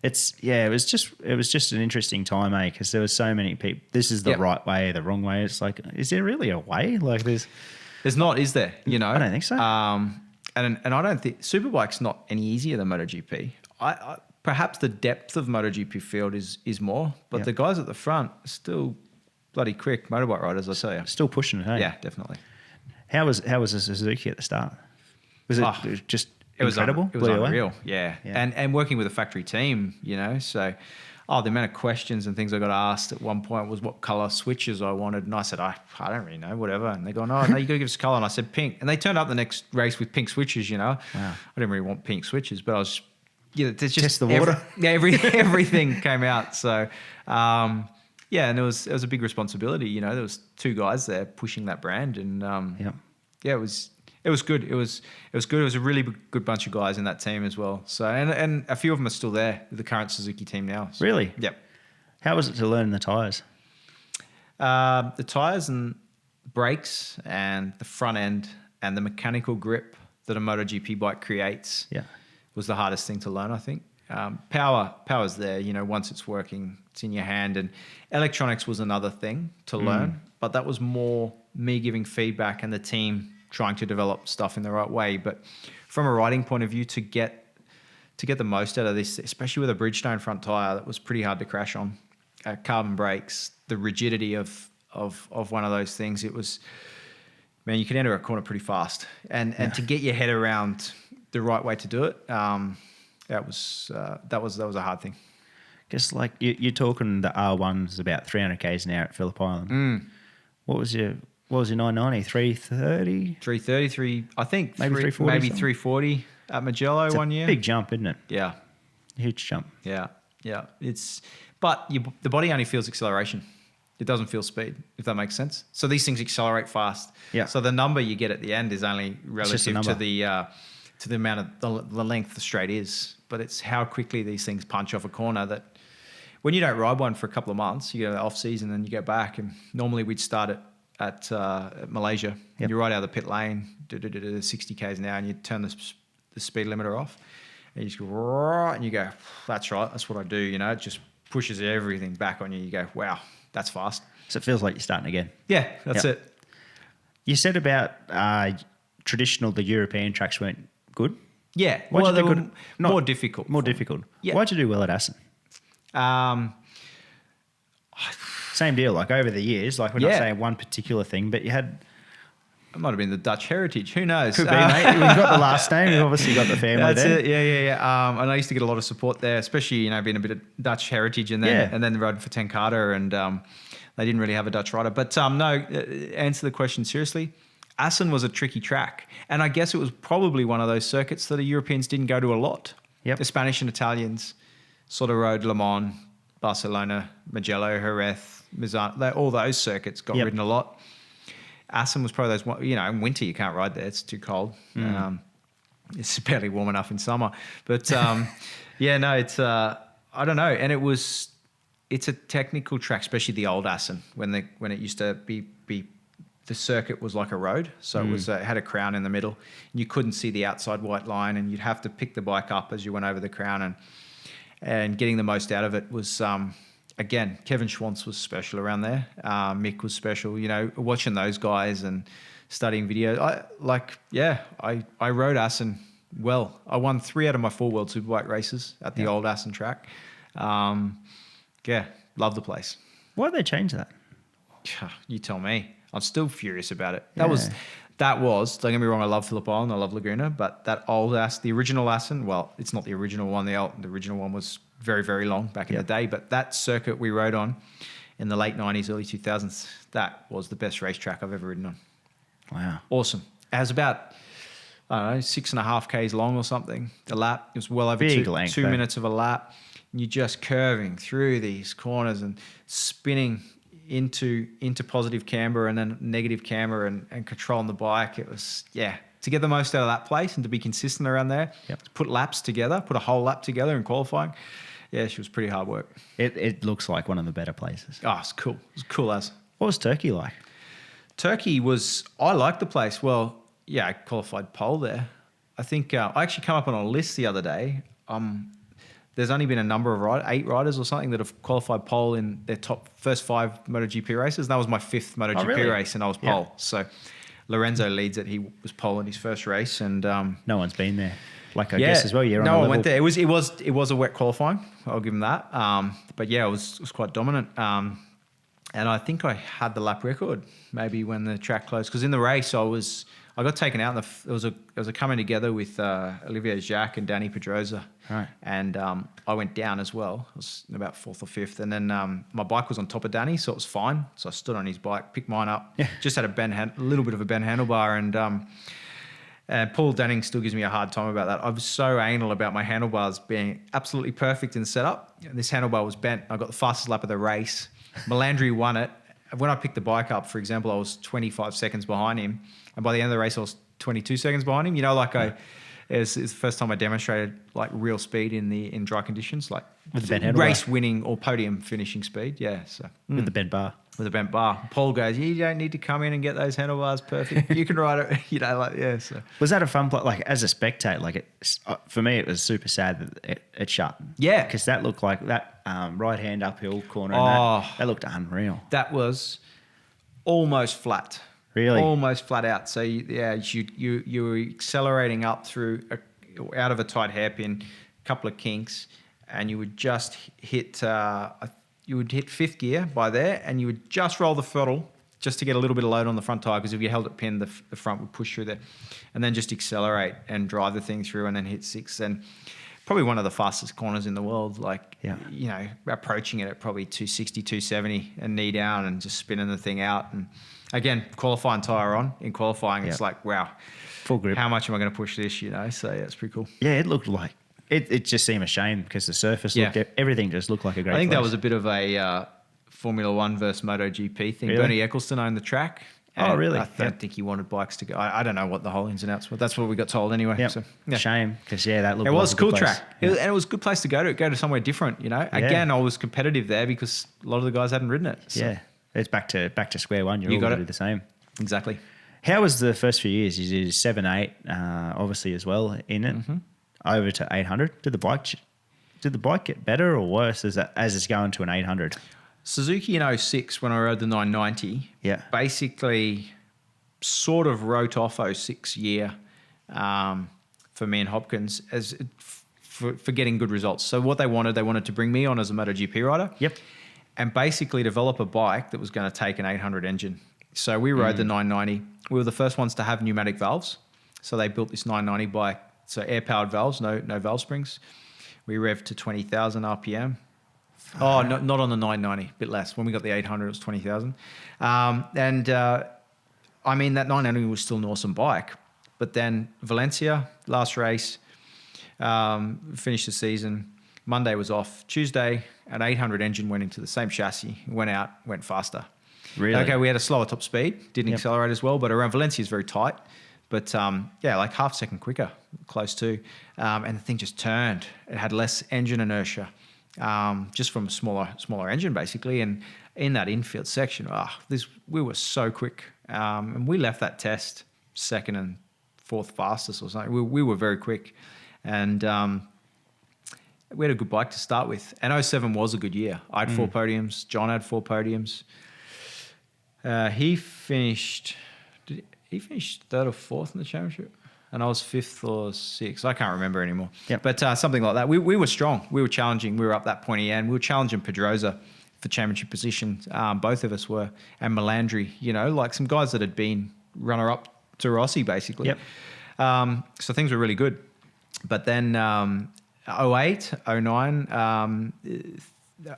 A: It was just an interesting time, because there were so many people. This is the right way, the wrong way. It's like, is there really a way? Like
B: there's not, is there? You know,
A: I don't think so.
B: And I don't think Superbike's not any easier than MotoGP. I perhaps the depth of MotoGP field is more, but the guys at the front are still bloody quick motorbike riders, I tell you.
A: Still pushing it, hey?
B: Yeah, definitely.
A: How was the Suzuki at the start? Was it just incredible?
B: It was unreal, yeah. And working with a factory team, you know, so the amount of questions and things I got asked at one point was what colour switches I wanted, and I said I don't really know, whatever. And they go, no, you got to give us a colour, and I said pink, and they turned up the next race with pink switches, you know. Wow. I didn't really want pink switches, but I was, there's just
A: test the water.
B: Everything came out, so. And it was a big responsibility, you know. There was two guys there pushing that brand, and it was good. It was good. It was a really good bunch of guys in that team as well. So and a few of them are still there with the current Suzuki team now. So,
A: really?
B: Yep.
A: How was it to learn the tyres?
B: The tyres and brakes and the front end and the mechanical grip that a MotoGP bike creates was the hardest thing to learn, I think. Power's there, you know, once it's working, it's in your hand. And electronics was another thing to learn, but that was more me giving feedback and the team trying to develop stuff in the right way. But from a riding point of view, to get the most out of this, especially with a Bridgestone front tyre, that was pretty hard to crash on. Carbon brakes, the rigidity of one of those things, it was, man, you could enter a corner pretty fast. And to get your head around the right way to do it, that was a hard thing.
A: Guess like you're talking the R1's about 300 k's an hour at Phillip Island. What was your 990? 330?
B: 333. I think
A: maybe 340.
B: Maybe 340 at Magello one year.
A: Big jump, isn't it?
B: Yeah,
A: huge jump.
B: Yeah. But the body only feels acceleration. It doesn't feel speed, if that makes sense. So these things accelerate fast.
A: Yeah.
B: So the number you get at the end is only relative to the amount of the length the straight is. But it's how quickly these things punch off a corner that when you don't ride one for a couple of months, you go off season and you go back. And normally we'd start at Malaysia. And you ride out of the pit lane, 60 k's an hour, and you turn the speed limiter off. And you just go, and you go, that's right, that's what I do. You know, it just pushes everything back on you. You go, wow, that's fast.
A: So it feels like you're starting again.
B: Yeah, that's it.
A: You said about the European tracks weren't good.
B: Yeah,
A: They
B: were more difficult.
A: More difficult.
B: Yeah.
A: Why'd you do well at Assen? Same deal. Like over the years, like we're not saying one particular thing, but you had.
B: It might have been the Dutch heritage. Who knows?
A: Could be, mate. We've got the last name. We've obviously got the family
B: That's
A: there.
B: it. Yeah. And I used to get a lot of support there, especially, you know, being a bit of Dutch heritage, and then riding for Ten Carter, and they didn't really have a Dutch rider. But answer the question seriously. Assen was a tricky track, and I guess it was probably one of those circuits that the Europeans didn't go to a lot. Yep. The Spanish and Italians sort of rode Le Mans, Barcelona, Mugello, Jerez, Misano. All those circuits got ridden a lot. Assen was probably those, you know, in winter you can't ride there. It's too cold. It's barely warm enough in summer. But it's, I don't know. And it's a technical track, especially the old Assen, when it used to be the circuit was like a road. So it had a crown in the middle. And you couldn't see the outside white line, and you'd have to pick the bike up as you went over the crown, and getting the most out of it was, again, Kevin Schwantz was special around there. Mick was special, you know, watching those guys and studying video. I rode Assen well. I won 3 out of my 4 World Superbike races at the old Assen track. Love the place.
A: Why did they change that?
B: You tell me. I'm still furious about it. That was, don't get me wrong, I love Phillip Island, I love Laguna, but that old the original Assen, well, it's not the original one. The original one was very, very long back in the day, but that circuit we rode on in the late 90s, early 2000s, that was the best racetrack I've ever ridden on.
A: Wow.
B: Awesome. It was about, I don't know, 6.5 Ks long or something, a lap. It was well over
A: Big
B: 2
A: length,
B: minutes of a lap. And you're just curving through these corners and spinning into positive camber and then negative camber and controlling the bike. It was, to get the most out of that place and to be consistent around there, to put laps together, put a whole lap together in qualifying. Yeah, she was pretty hard work.
A: It looks like one of the better places.
B: Oh, it's cool. It's cool as.
A: What was Turkey like?
B: Turkey was, I liked the place. Well, yeah, I qualified pole there. I think I actually come up on a list the other day. There's only been a number of 8 riders or something that have qualified pole in their first 5 MotoGP races. That was my 5th MotoGP race, and I was pole. Yeah. So Lorenzo leads it. He was pole in his first race, and
A: no one's been there. Like I guess as well. You're
B: no,
A: on
B: I went there. It was a wet qualifying. I'll give him that. But yeah, it was quite dominant. And I think I had the lap record maybe when the track closed, because in the race I got taken out. There was a coming together with Olivier Jacques and Danny Pedrosa.
A: Right.
B: And I went down as well. I was in about 4th or 5th. And then my bike was on top of Danny, so it was fine. So I stood on his bike, picked mine up. Yeah. Just had a little bit of a bent handlebar. And Paul Denning still gives me a hard time about that. I was so anal about my handlebars being absolutely perfect in setup. And this handlebar was bent. I got the fastest lap of the race. Melandri won it. When I picked the bike up, for example, I was 25 seconds behind him. And by the end of the race, I was 22 seconds behind him. You know, like it's the first time I demonstrated like real speed in dry conditions, like
A: with the
B: race winning or podium finishing speed. Yeah. So
A: with the bent bar.
B: With a bent bar. Paul goes, you don't need to come in and get those handlebars perfect. You can ride it, you know, like, yeah. So.
A: Was that a fun play? Like, as a spectator, like, for me, it was super sad that it shut.
B: Yeah.
A: Because that looked like that right-hand uphill corner, that looked unreal.
B: That was almost flat.
A: Really?
B: Almost flat out. So, you were accelerating up out of a tight hairpin, a couple of kinks, and you would just hit... you would hit 5th gear by there, and you would just roll the throttle just to get a little bit of load on the front tire, because if you held it pinned, the front would push through there, and then just accelerate and drive the thing through, and then hit 6th. And probably one of the fastest corners in the world, like, you know, approaching it at probably 260, 270 and knee down and just spinning the thing out. And again, qualifying tire on. In qualifying, it's like, wow,
A: full grip.
B: How much am I going to push this, you know? So yeah, it's pretty cool.
A: Yeah, it looked like, It just seemed a shame because the surface everything just looked like a great place.
B: I think that was a bit of a Formula One versus MotoGP thing.
A: Really?
B: Bernie Eccleston owned the track.
A: Oh, really?
B: I don't think he wanted bikes to go. I don't know what the whole ins and outs were. That's what we got told anyway.
A: Yep.
B: So,
A: Shame because that looked.
B: It was
A: like
B: a cool
A: good place.
B: track, and it was a good place to go to somewhere different. You know, again, I was competitive there because a lot of the guys hadn't ridden it. So.
A: Yeah, it's back to square one. You're all going to do the same.
B: Exactly.
A: How was the first few years? You did 7, 8, obviously as well in it. Mm-hmm. Over to 800. Did the bike get better or worse as it's going to an 800?
B: Suzuki in 06 when I rode the 990.
A: Yeah.
B: Basically, sort of wrote off 06 year for me and Hopkins for getting good results. So what they wanted to bring me on as a MotoGP rider.
A: Yep.
B: And basically develop a bike that was going to take an 800 engine. So we rode the 990. We were the first ones to have pneumatic valves. So they built this 990 bike. So air-powered valves, no valve springs. We revved to 20,000 RPM. Oh, not on the 990, a bit less. When we got the 800, it was 20,000. I mean, that 990 was still an awesome bike. But then Valencia, last race, finished the season. Monday was off. Tuesday, an 800 engine went into the same chassis, went faster.
A: Really?
B: Okay, we had a slower top speed, didn't accelerate as well, but around Valencia is very tight. But like half a second quicker, close to. And the thing just turned. It had less engine inertia, just from a smaller engine, basically. And in that infield section, we were so quick. And we left that test 2nd and 4th fastest or something. We were very quick. And we had a good bike to start with. And 07 was a good year. I had 4 podiums. John had 4 podiums. He finished 3rd or 4th in the championship, and I was 5th or 6th. I can't remember anymore.
A: Yep.
B: But something like that. We were strong. We were challenging. We were up that pointy end. We were challenging Pedrosa for championship position. Both of us were, and Melandri. You know, like some guys that had been runner-up to Rossi, basically.
A: Yep.
B: So things were really good. But then 08, 09,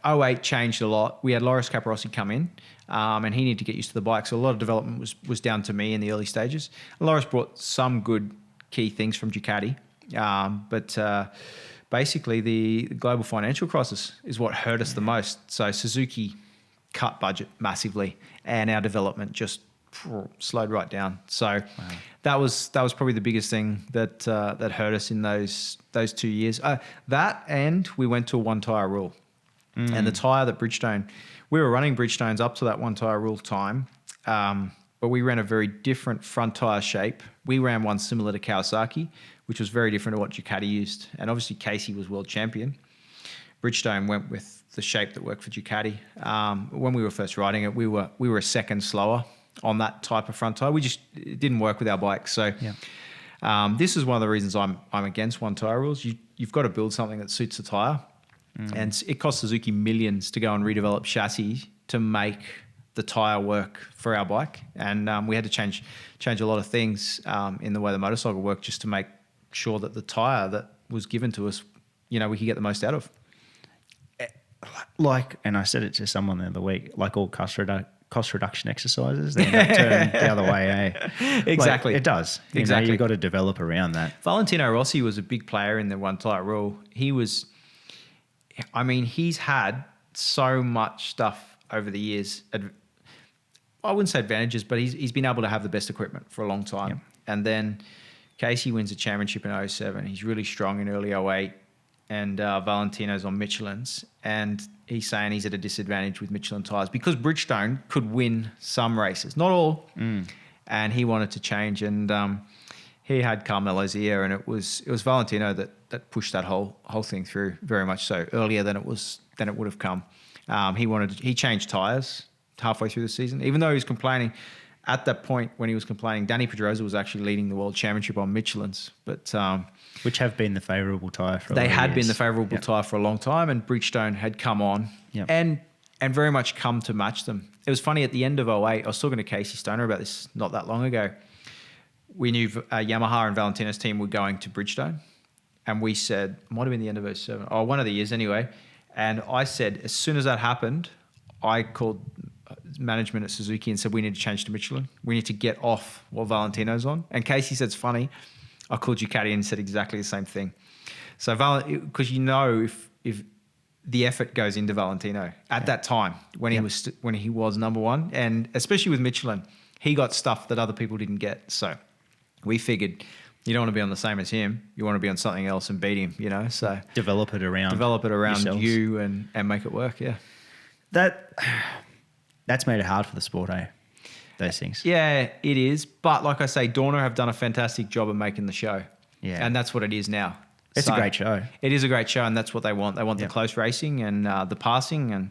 B: 08 changed a lot. We had Loris Capirossi come in, and he needed to get used to the bike. So a lot of development was down to me in the early stages. Loris brought some good key things from Ducati, but basically the global financial crisis is what hurt us the most. So Suzuki cut budget massively, and our development just slowed right down. So that was probably the biggest thing that hurt us in those 2 years. That, and we went to a one tyre rule. And the tyre that Bridgestone, we were running Bridgestones up to that one tyre rule time, but we ran a very different front tyre shape. We ran one similar to Kawasaki, which was very different to what Ducati used. And obviously Casey was world champion. Bridgestone went with the shape that worked for Ducati. When we were first riding it, we were a second slower on that type of front tyre. It didn't work with our bike. So this is one of the reasons I'm against one tyre rules. You've got to build something that suits the tyre. And it cost Suzuki millions to go and redevelop chassis to make the tyre work for our bike. And we had to change a lot of things in the way the motorcycle worked just to make sure that the tyre that was given to us, we could get the most out of.
A: And I said it to someone the other week, like all cost reduction exercises, they end up turned the other way.
B: Exactly.
A: It does.
B: Exactly.
A: You've got to develop around that.
B: Valentino Rossi was a big player in the one tyre rule. He's had so much stuff over the years. I wouldn't say advantages, but he's been able to have the best equipment for a long time.
A: Yep.
B: And then Casey wins a championship in 07. He's really strong in early 08. And Valentino's on Michelin's. And he's saying he's at a disadvantage with Michelin tyres because Bridgestone could win some races. Not all. And he wanted to change. And he had Carmelo's ear, and it was Valentino that pushed that whole thing through very much so earlier than it would have come. He changed tyres halfway through the season, even though he was complaining. At that point when he was complaining, Danny Pedrosa was actually leading the world championship on Michelin's, but
A: which have been the favourable tyre for a
B: they
A: lot of
B: had
A: years.
B: been the favourable tyre for a long time, and Bridgestone had come on and very much come to match them. It was funny at the end of 08. I was talking to Casey Stoner about this not that long ago. We knew Yamaha and Valentino's team were going to Bridgestone, and we said, it might have been the end of 07, or one of the years anyway. And I said, as soon as that happened, I called management at Suzuki and said, we need to change to Michelin. We need to get off what Valentino's on. And Casey said, it's funny. I called Ducati and said exactly the same thing. So because if the effort goes into Valentino at that time when he was number one, and especially with Michelin, he got stuff that other people didn't get. So we figured you don't want to be on the same as him. You want to be on something else and beat him, So
A: Develop it around yourselves.
B: You and make it work, yeah.
A: That's made it hard for the sport, eh? Those things.
B: Yeah, it is. But like I say, Dorna have done a fantastic job of making the show. Yeah. And that's what it is now.
A: It's a great show.
B: It is a great show, and that's what they want. They want the close racing and the passing, and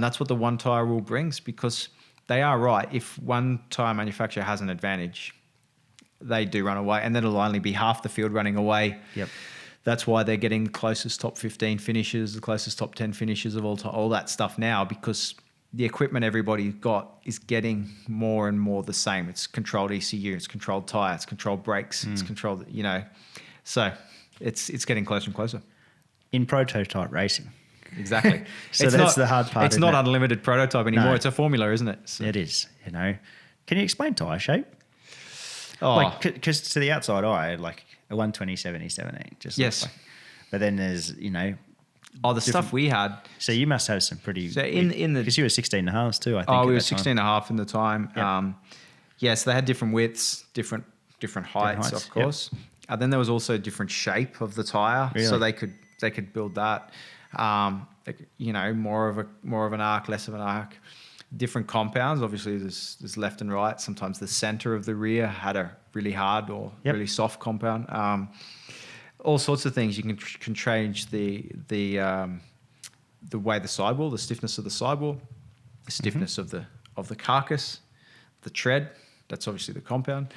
B: that's what the one tyre rule brings, because they are right. If one tyre manufacturer has an advantage, they do run away, and then it'll only be half the field running away.
A: Yep.
B: That's why they're getting the closest top 15 finishes, the closest top 10 finishes of all that stuff now, because the equipment everybody's got is getting more and more the same. It's controlled ECU, it's controlled tyre, it's controlled brakes, it's controlled, So it's getting closer and closer.
A: In prototype racing.
B: Exactly.
A: So that's the hard part.
B: It's not unlimited prototype anymore. No. It's a formula, isn't it? So.
A: It is, Can you explain tyre shape?
B: Oh.
A: Because to the outside eye, like a 120/70/17, just
B: yes.
A: But then there's,
B: the stuff we had.
A: So you must have some pretty.
B: So in the
A: because you were 16.5s too, I think.
B: We were 16.5 in the time. Yep. So they had different widths, different heights, of course. Yep. Then there was also different shape of the tire, so they could build that. More of an arc, less of an arc. Different compounds. Obviously, there's left and right. Sometimes the center of the rear had a really hard or really soft compound. All sorts of things. You can change the way the sidewall, the stiffness of the sidewall, the stiffness of the carcass, the tread. That's obviously the compound.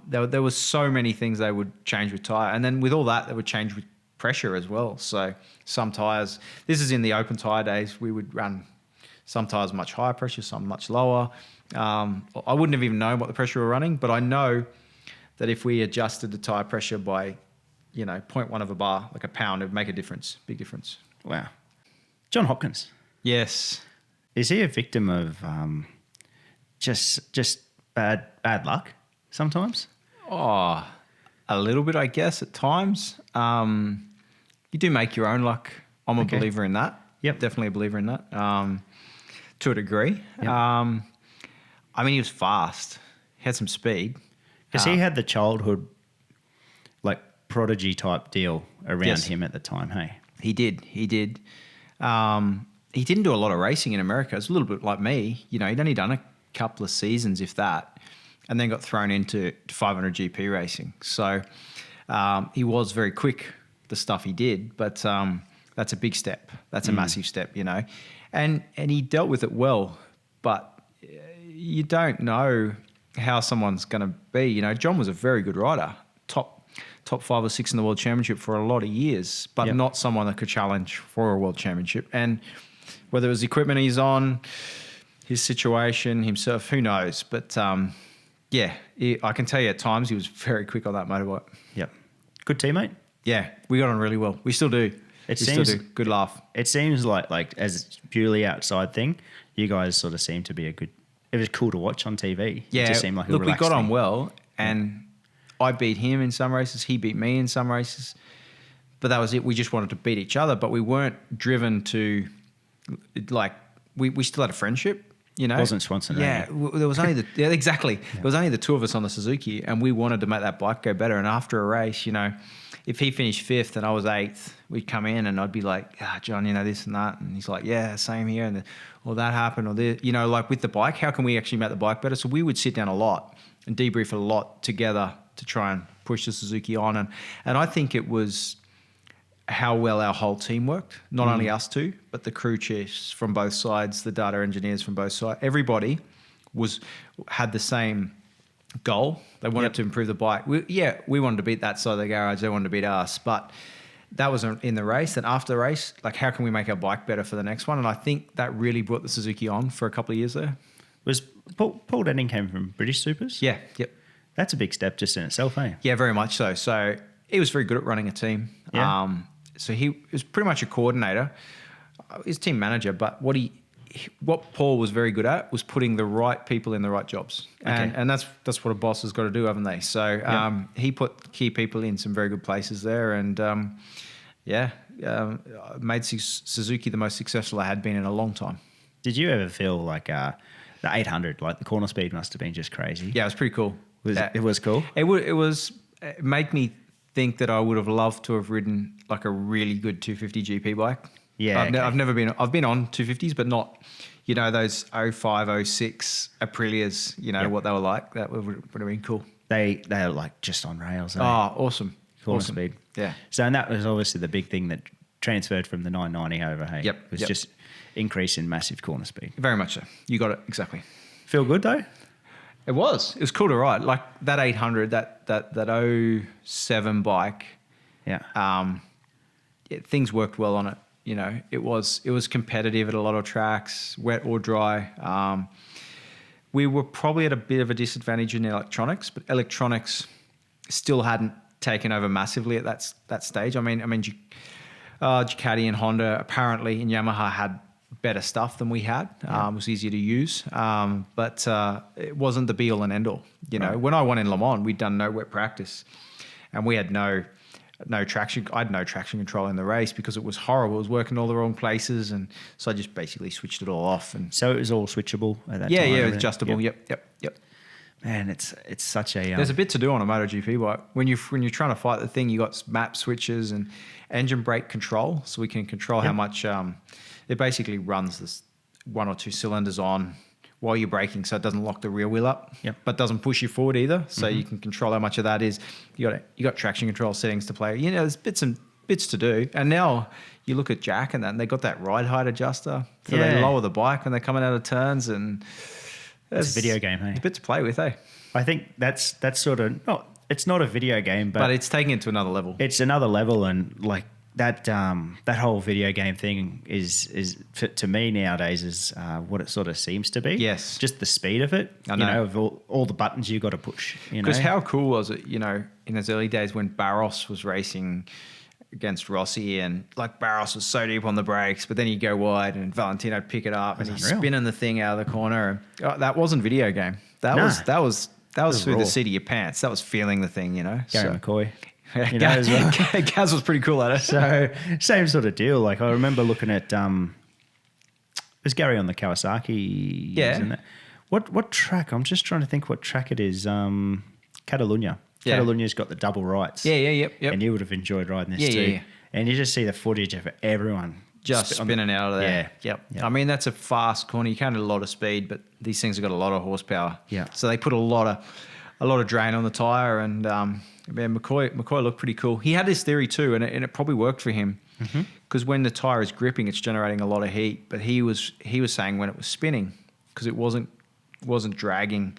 B: There was so many things they would change with tire, and then with all that, they would change with pressure as well. So some tires. This is in the open tire days. We would run Some tyres much higher pressure, some much lower. I wouldn't have even known what the pressure we were running, but I know that if we adjusted the tyre pressure by, 0.1 of a bar, like a pound, it would make a difference, big difference.
A: Wow. John Hopkins.
B: Yes.
A: Is he a victim of just bad luck sometimes?
B: Oh, a little bit, I guess, at times. You do make your own luck. I'm a believer in that.
A: Yep.
B: Definitely a believer in that, to a degree.
A: Yep.
B: He was fast. He had some speed.
A: Because he had the childhood, like, prodigy type deal around him at the time, hey?
B: He did. He didn't do a lot of racing in America. It's a little bit like me. He'd only done a couple of seasons, if that, and then got thrown into 500 GP racing. So he was very quick, the stuff he did, but that's a big step. That's a massive step, And he dealt with it well, but you don't know how someone's going to be. John was a very good rider, top 5 or 6 in the World Championship for a lot of years, but not someone that could challenge for a World Championship. And whether it was the equipment he's on, his situation, himself, who knows? But I can tell you at times he was very quick on that motorbike.
A: Yep. Good teammate?
B: Yeah, we got on really well. We still do. Still do. Good laugh.
A: It seems like as a purely outside thing, you guys sort of seem to be it was cool to watch on TV.
B: Yeah.
A: It just seemed like a
B: look, we got on
A: thing.
B: well, and I beat him in some races. He beat me in some races. But that was it. We just wanted to beat each other, but we weren't driven to, we still had a friendship,
A: Wasn't Swanson.
B: Yeah, there was only exactly. There was only the two of us on the Suzuki, and we wanted to make that bike go better. And after a race, if he finished 5th and I was 8th, we'd come in and I'd be like, John, this and that. And he's like, yeah, same here. And or that happened, or this, like with the bike, how can we actually make the bike better? So we would sit down a lot and debrief a lot together to try and push the Suzuki on. And I think it was how well our whole team worked, not only us two, but the crew chiefs from both sides, the data engineers from both sides. Everybody had the same goal. They wanted to improve the bike. We wanted to beat that side of the garage. They wanted to beat us, but that was in the race. And after the race, how can we make our bike better for the next one? And I think that really brought the Suzuki on for a couple of years there.
A: Was Paul Denning came from British Supers?
B: Yeah, yep.
A: That's a big step just in itself, eh?
B: Yeah, very much so. So he was very good at running a team.
A: Yeah.
B: So he was pretty much a coordinator. He's team manager, but what Paul was very good at was putting the right people in the right jobs. And that's what a boss has got to do, haven't they? So he put key people in some very good places there, and made Suzuki the most successful I had been in a long time.
A: Did you ever feel like the 800, like the corner speed must have been just crazy?
B: Yeah, it was pretty cool.
A: It was cool?
B: It made me think that I would have loved to have ridden like a really good 250 GP bike.
A: Yeah.
B: I've been on 250s, but not, those 05, 06 Aprilias, what they were like. That would have been cool.
A: They are like just on rails.
B: Oh, awesome.
A: Corner
B: awesome.
A: speed.
B: Yeah.
A: So, and that was obviously the big thing that transferred from the 990 over, hey?
B: Yep.
A: It was just increase in massive corner speed.
B: Very much so. You got it. Exactly.
A: Feel good though?
B: It was cool to ride. Like that 800, that 07 bike.
A: Yeah.
B: Things worked well on it. It was competitive at a lot of tracks, wet or dry. We were probably at a bit of a disadvantage in electronics, but electronics still hadn't taken over massively at that stage. Ducati and Honda apparently and Yamaha had better stuff than we had. It was easier to use, but it wasn't the be all and end all. Right. When I won in Le Mans, we'd done no wet practice, and we had no traction. I had no traction control in the race because it was horrible. It was working all the wrong places, and so I just basically switched it all off. And
A: so it was all switchable at that time?
B: Yeah, it was adjustable. Yep.
A: Man, it's such a...
B: There's a bit to do on a MotoGP bike. When you're trying to fight the thing, you got map switches and engine brake control, so we can control how much... it basically runs this 1 or 2 cylinders on while you're braking, so it doesn't lock the rear wheel up, but doesn't push you forward either. So you can control how much of that is. You got traction control settings to play. There's bits to do. And now you look at Jack and that, and they got that ride height adjuster, so they lower the bike when they're coming out of turns, and
A: it's a video game, hey?
B: A bit to play with, eh?
A: I think that's sort of not. It's not a video game, but
B: it's taking it to another level.
A: It's another level, and like that whole video game thing is to me nowadays is what it sort of seems to be.
B: Yes.
A: Just the speed of it.
B: I know.
A: Of all the buttons you got to push.
B: Because how cool was it, in those early days when Barros was racing against Rossi, and like Barros was so deep on the brakes, but then he'd go wide and Valentino'd pick it up and he's spinning the thing out of the corner. And, that wasn't video game. That was through
A: raw.
B: the seat of your pants. That was feeling the thing,
A: Gary McCoy.
B: As well. Gaz was pretty cool at it.
A: So same sort of deal. Like I remember looking at was Gary on the Kawasaki?
B: Yeah.
A: What track? I'm just trying to think what track it is. Catalunya.
B: Yeah.
A: Catalunya's got the double rights.
B: Yep.
A: And you would have enjoyed riding this too.
B: Yeah.
A: And you just see the footage of everyone
B: just spinning out of there.
A: Yeah.
B: Yep. I mean, that's a fast corner. You can't do a lot of speed, but these things have got a lot of horsepower.
A: Yeah.
B: So they put a lot of drain on the tire, and McCoy looked pretty cool. He had this theory too, and it probably worked for him because when the tire is gripping, it's generating a lot of heat. But he was saying when it was spinning, because it wasn't dragging.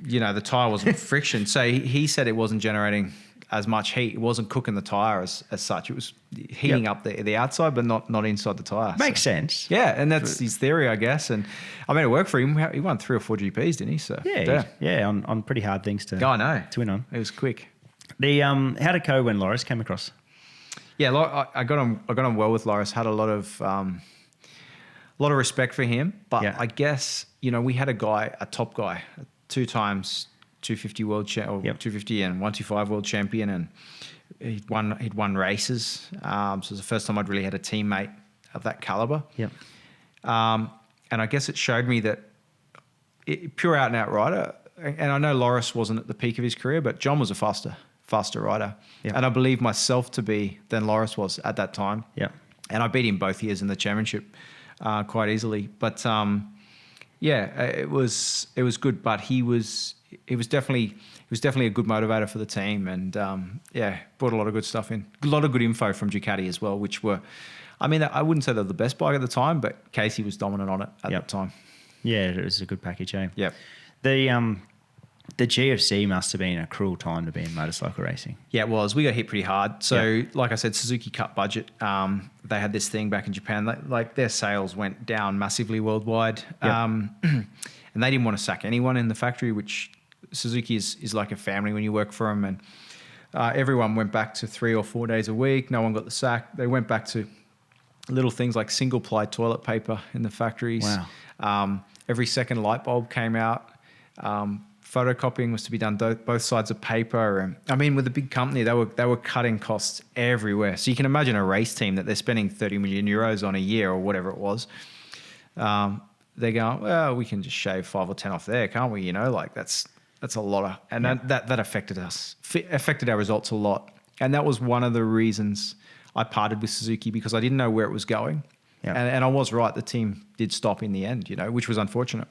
B: The tire wasn't friction. So he said it wasn't generating as much heat. It wasn't cooking the tire as such. It was heating up the outside, but not inside the tire.
A: Makes sense.
B: Yeah, and that's his theory, I guess. And I mean, it worked for him. He won 3 or 4 GPs, didn't he? So
A: on pretty hard things to to win on.
B: It was quick.
A: The how did go when Loris came across?
B: Yeah, I got on well with Loris. Had a lot of respect for him. But I guess we had a top guy, 2 times 250 world 250 and 125 world champion, and he'd won races. So it was the first time I'd really had a teammate of that caliber.
A: Yep.
B: And I guess it showed me that pure out and out rider. And I know Loris wasn't at the peak of his career, but John was a faster rider. Yep. And I believe myself to be than Loris was at that time.
A: Yeah.
B: And I beat him both years in the championship quite easily. But it was good. But he was definitely a good motivator for the team, and brought a lot of good stuff in. A lot of good info from Ducati as well, which were, I mean, I wouldn't say they're the best bike at the time, but Casey was dominant on it at that time. Yeah,
A: it was a good package, eh?
B: Yep.
A: The GFC must have been a cruel time to be in motorcycle racing.
B: Yeah, it was. We got hit pretty hard. So, like I said, Suzuki cut budget. They had this thing back in Japan. Like their sales went down massively worldwide. Yep. And they didn't want to sack anyone in the factory, which Suzuki is like a family when you work for them. And everyone went back to 3 or 4 days a week. No one got the sack. They went back to little things like single-ply toilet paper in the factories.
A: Wow.
B: Every second light bulb came out. Photocopying was to be done both sides of paper, and I mean, with a big company, they were cutting costs everywhere. So you can imagine a race team that they're spending 30 million euros on a year or whatever it was. They're going, well, we can just shave 5 or 10 off there, can't we? Like that's a lot and that affected us, affected our results a lot, and that was one of the reasons I parted with Suzuki, because I didn't know where it was going, and I was right. The team did stop in the end, which was unfortunate.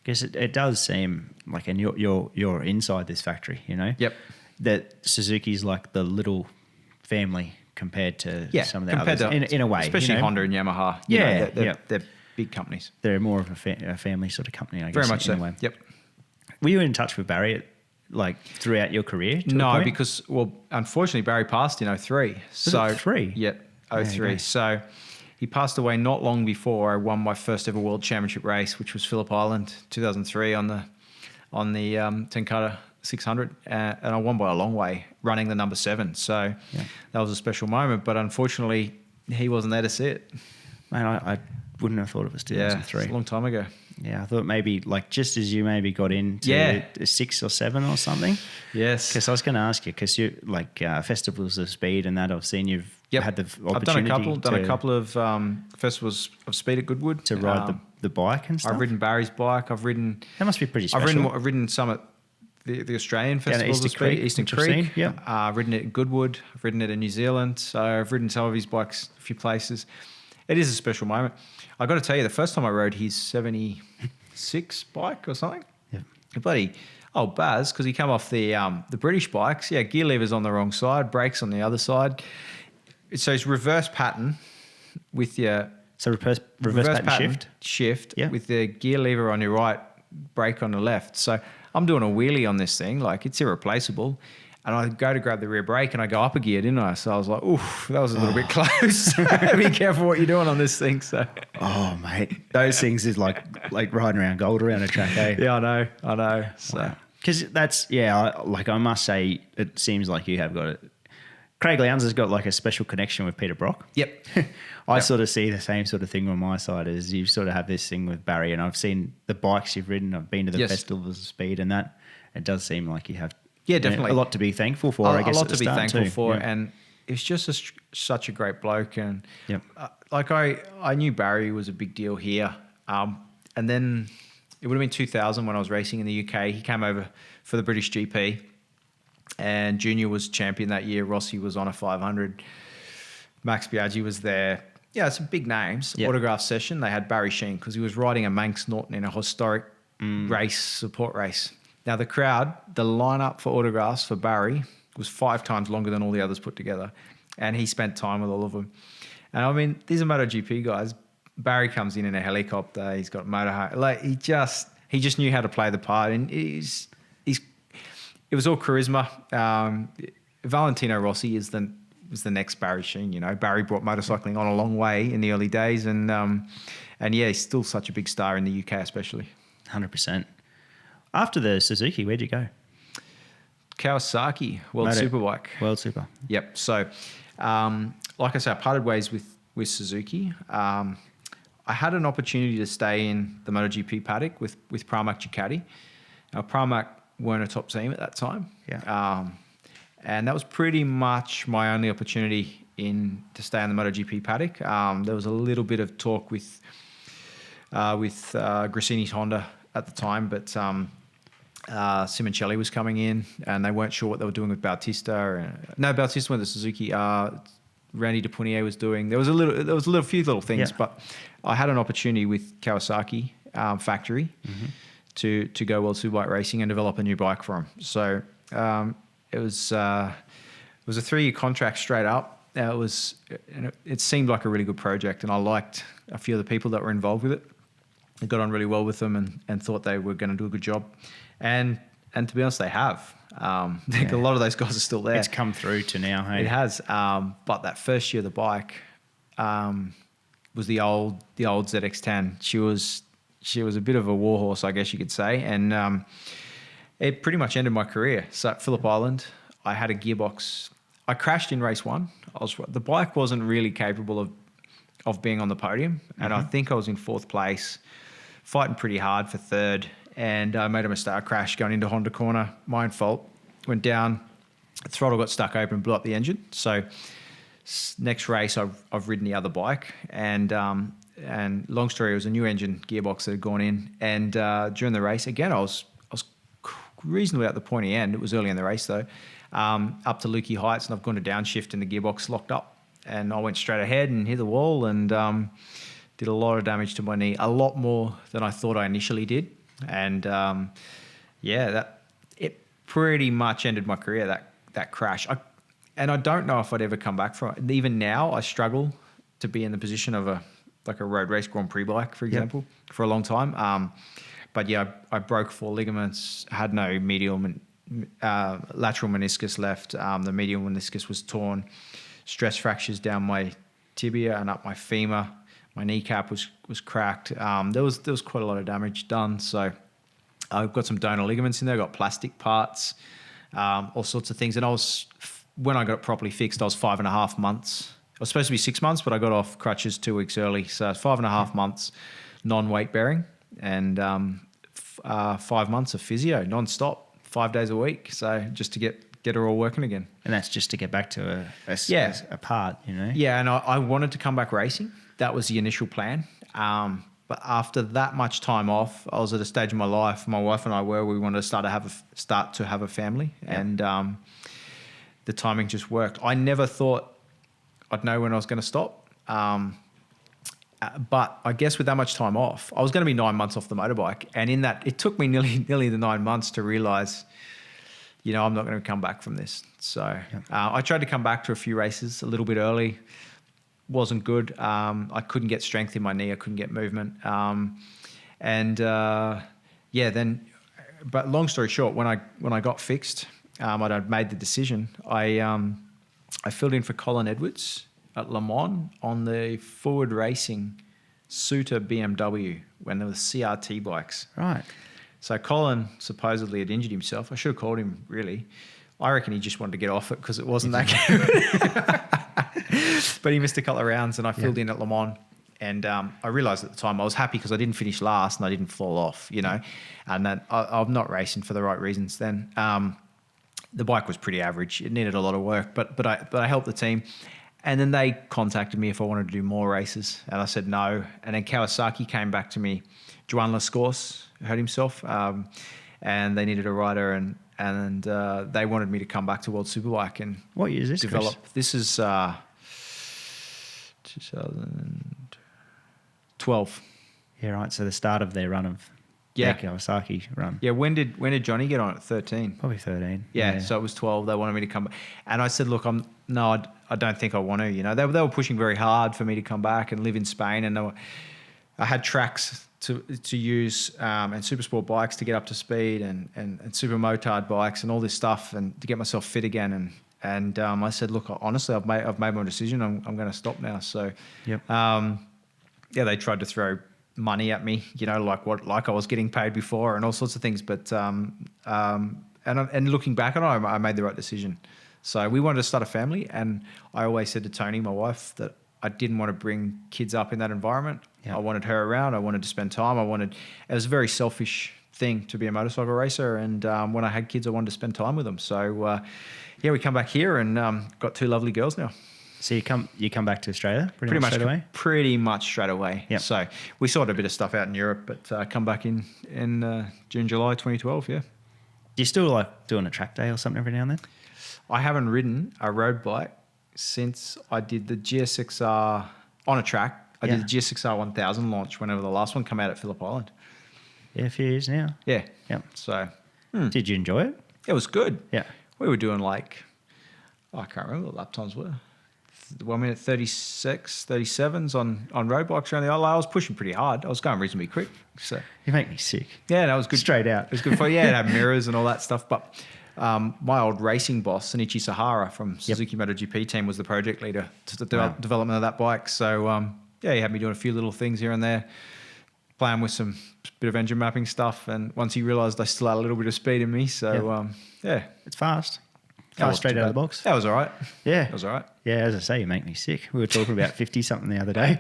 A: Because it does seem like, and you're inside this factory,
B: Yep.
A: that Suzuki's like the little family compared to some of the others, in a way.
B: Especially Honda and Yamaha. They're big companies.
A: They're more of a family sort of company, I guess.
B: Very much
A: in
B: so.
A: a way.
B: Yep.
A: Were you in touch with Barry throughout your career?
B: No, because, unfortunately, Barry passed in 2003.
A: Was it 03?
B: Yeah, 2003. Yeah, so he passed away not long before I won my first ever World Championship race, which was Phillip Island, 2003, on the Tenkara 600, and I won by a long way, running the number 7. So that was a special moment. But unfortunately, he wasn't there to see it.
A: Man, I wouldn't have thought it was 2003.
B: Yeah, it's a long time ago.
A: Yeah, I thought maybe just as you maybe got into 6 or 7 or something.
B: Yes.
A: Because I was going to ask you, because you festivals of speed and that, I've seen you've had the opportunity.
B: I've done a couple of festivals of speed at Goodwood
A: to ride the bike and stuff.
B: I've ridden Barry's bike. That
A: must be pretty special.
B: I've ridden some at the Australian festivals of speed, Eastern Creek.
A: Yeah.
B: I've ridden it in Goodwood. I've ridden it in New Zealand. So I've ridden some of his bikes a few places. It is a special moment. I got to tell you, the first time I rode his 76 bike or something, bloody old Baz, because he came off the British bikes. Yeah, gear levers on the wrong side, brakes on the other side. So it's reverse pattern with your
A: reverse pattern
B: shift with the gear lever on your right, brake on the left. So I'm doing a wheelie on this thing, like it's irreplaceable. And I go to grab the rear brake and I go up a gear, didn't I? So I was like, oof, that was a little bit close. Be careful what you're doing on this thing. So,
A: oh mate, those things is like riding around gold around a track, eh?
B: Yeah, I know. So,
A: because that's I must say, it seems like you have got it. Craig Lowndes has got like a special connection with Peter Brock.
B: Yep.
A: I sort of see the same sort of thing on my side as you sort of have this thing with Barry, and I've seen the bikes you've ridden. I've been to the festivals of speed, and that it does seem like you have.
B: Yeah, definitely.
A: A lot to be thankful for, I guess.
B: A lot to be thankful for.
A: Yeah.
B: And it's just such a great bloke. And
A: yep.
B: I knew Barry was a big deal here. And then it would have been 2000 when I was racing in the UK. He came over for the British GP. And Junior was champion that year. Rossi was on a 500. Max Biaggi was there. Yeah, some big names.
A: Yep.
B: Autograph session. They had Barry Sheen because he was riding a Manx Norton in a historic race, support race. Now, the crowd, the lineup for autographs for Barry was 5 times longer than all the others put together. And he spent time with all of them. And I mean, these are MotoGP guys. Barry comes in a helicopter. He's got motorhome. Like, he just knew how to play the part. And it was all charisma. Valentino Rossi was the next Barry Sheen. You know, Barry brought motorcycling on a long way in the early days. And yeah, he's still such a big star in the UK especially.
A: 100%. After the Suzuki, where'd you go?
B: Kawasaki, World Superbike.
A: World Super.
B: Yep. So, like I said, I parted ways with Suzuki. I had an opportunity to stay in the MotoGP paddock with Pramac Ducati. Now, Pramac weren't a top team at that time.
A: Yeah.
B: And that was pretty much my only opportunity to stay in the MotoGP paddock. There was a little bit of talk with Gresini's Honda at the time, but Simoncelli was coming in, and they weren't sure what they were doing with Bautista. Bautista went to Suzuki. Randy DePunier was doing. There was a few little things, but I had an opportunity with Kawasaki factory to go World Superbike racing and develop a new bike for them. So it was a 3-year contract straight up. It seemed like a really good project, and I liked a few of the people that were involved with it. I got on really well with them and thought they were going to do a good job. And to be honest, they have. A lot of those guys are still there.
A: It's come through to now, hey?
B: It has. But that first year of the bike was the old ZX10. She was a bit of a warhorse, I guess you could say. And it pretty much ended my career. So at Phillip Island, I had a gearbox. I crashed in race 1. The bike wasn't really capable of being on the podium. And I think I was in 4th place, fighting pretty hard for 3rd. And I made a mistake. I crashed going into Honda corner. My own fault. Went down. The throttle got stuck open and blew up the engine. So next race, I've ridden the other bike. And long story, it was a new engine gearbox that had gone in. And during the race, again, I was reasonably at the pointy end. It was early in the race, though. Up to Lukey Heights, and I've gone to downshift and the gearbox locked up. And I went straight ahead and hit the wall and did a lot of damage to my knee. A lot more than I thought I initially did. And it pretty much ended my career, that crash. I don't know if I'd ever come back from it. Even now, I struggle to be in the position of a road race Grand Prix bike, for example, for a long time. But yeah, I broke 4 ligaments, had no medial lateral meniscus left. The medial meniscus was torn, stress fractures down my tibia and up my femur. My kneecap was cracked. There was quite a lot of damage done. So I've got some donor ligaments in there. I got plastic parts, all sorts of things. And when I got it properly fixed, I was 5.5 months. I was supposed to be 6 months, but I got off crutches 2 weeks early. So 5.5 months non-weight bearing and 5 months of physio non-stop, 5 days a week. So just to get her all working again.
A: And that's just to get back to a part, you know?
B: Yeah, and I wanted to come back racing. That was the initial plan. But after that much time off, I was at a stage in my life, my wife and I we wanted to start to have a family. Yep. And the timing just worked. I never thought I'd know when I was going to stop. But I guess with that much time off, I was going to be 9 months off the motorbike. And in that, it took me nearly the 9 months to realize, I'm not going to come back from this. So I tried to come back to a few races a little bit early. Wasn't good. I couldn't get strength in my knee. I couldn't get movement. But long story short, when I got fixed, I'd made the decision, I filled in for Colin Edwards at Le Mans on the Forward Racing Suter BMW when there were CRT bikes.
A: Right.
B: So Colin supposedly had injured himself. I should have called him, really. I reckon he just wanted to get off it because it wasn't that good. But he missed a couple of rounds and I filled in at Le Mans. And I realised at the time I was happy because I didn't finish last and I didn't fall off, you know. And then I'm not racing for the right reasons then. The bike was pretty average. It needed a lot of work, but I helped the team. And then they contacted me if I wanted to do more races. And I said no. And then Kawasaki came back to me. Joan Lascours hurt himself. And they needed a rider and they wanted me to come back to World Superbike and
A: what year is this,
B: develop.
A: Chris?
B: This is 2012.
A: Yeah, right. So the start of their run of their Kawasaki run.
B: Yeah, when did Johnny get on at 13?
A: Probably 13.
B: Yeah, so it was 12. They wanted me to come back. And I said, look, I don't think I want to. You know, they were pushing very hard for me to come back and live in Spain. And I had tracks to use and Supersport bikes to get up to speed and super motard bikes and all this stuff and to get myself fit again. And I said, look, honestly, I've made my decision. I'm going to stop now. So, they tried to throw money at me, you know, like I was getting paid before and all sorts of things. But and looking back on it, I made the right decision. So we wanted to start a family, and I always said to Tony, my wife, that I didn't want to bring kids up in that environment. I wanted her around. I wanted to spend time. It was a very selfish thing to be a motorcycle racer, and when I had kids, I wanted to spend time with them. So we come back here and got two lovely girls now.
A: So you come back to Australia pretty much straight away?
B: Pretty much straight away.
A: Yep.
B: So we sorted a bit of stuff out in Europe, but come back in June, July 2012, yeah.
A: Do you still like doing a track day or something every now and then?
B: I haven't ridden a road bike since I did the Gsxr on a track. I did the Gsxr 1000 launch whenever the last one came out at Phillip Island.
A: Yeah, a few years now.
B: Yeah.
A: Yep.
B: So.
A: Did you enjoy it?
B: It was good.
A: Yeah.
B: We were doing I can't remember what lap times were. 1 minute 36, 37s on road bikes around the island. I was pushing pretty hard. I was going reasonably quick. So
A: you make me sick.
B: Yeah, that was good.
A: Straight out.
B: It was good for it had mirrors and all that stuff. But my old racing boss, Sunichi Sahara from Suzuki Moto GP team, was the project leader to the development of that bike. So he had me doing a few little things here and there, playing with some bit of engine mapping stuff. And once he realised I still had a little bit of speed in me, so
A: it's fast. Straight out of the box.
B: That was all right.
A: Yeah.
B: That was all right.
A: Yeah, as I say, you make me sick. We were talking about 50-something the other day.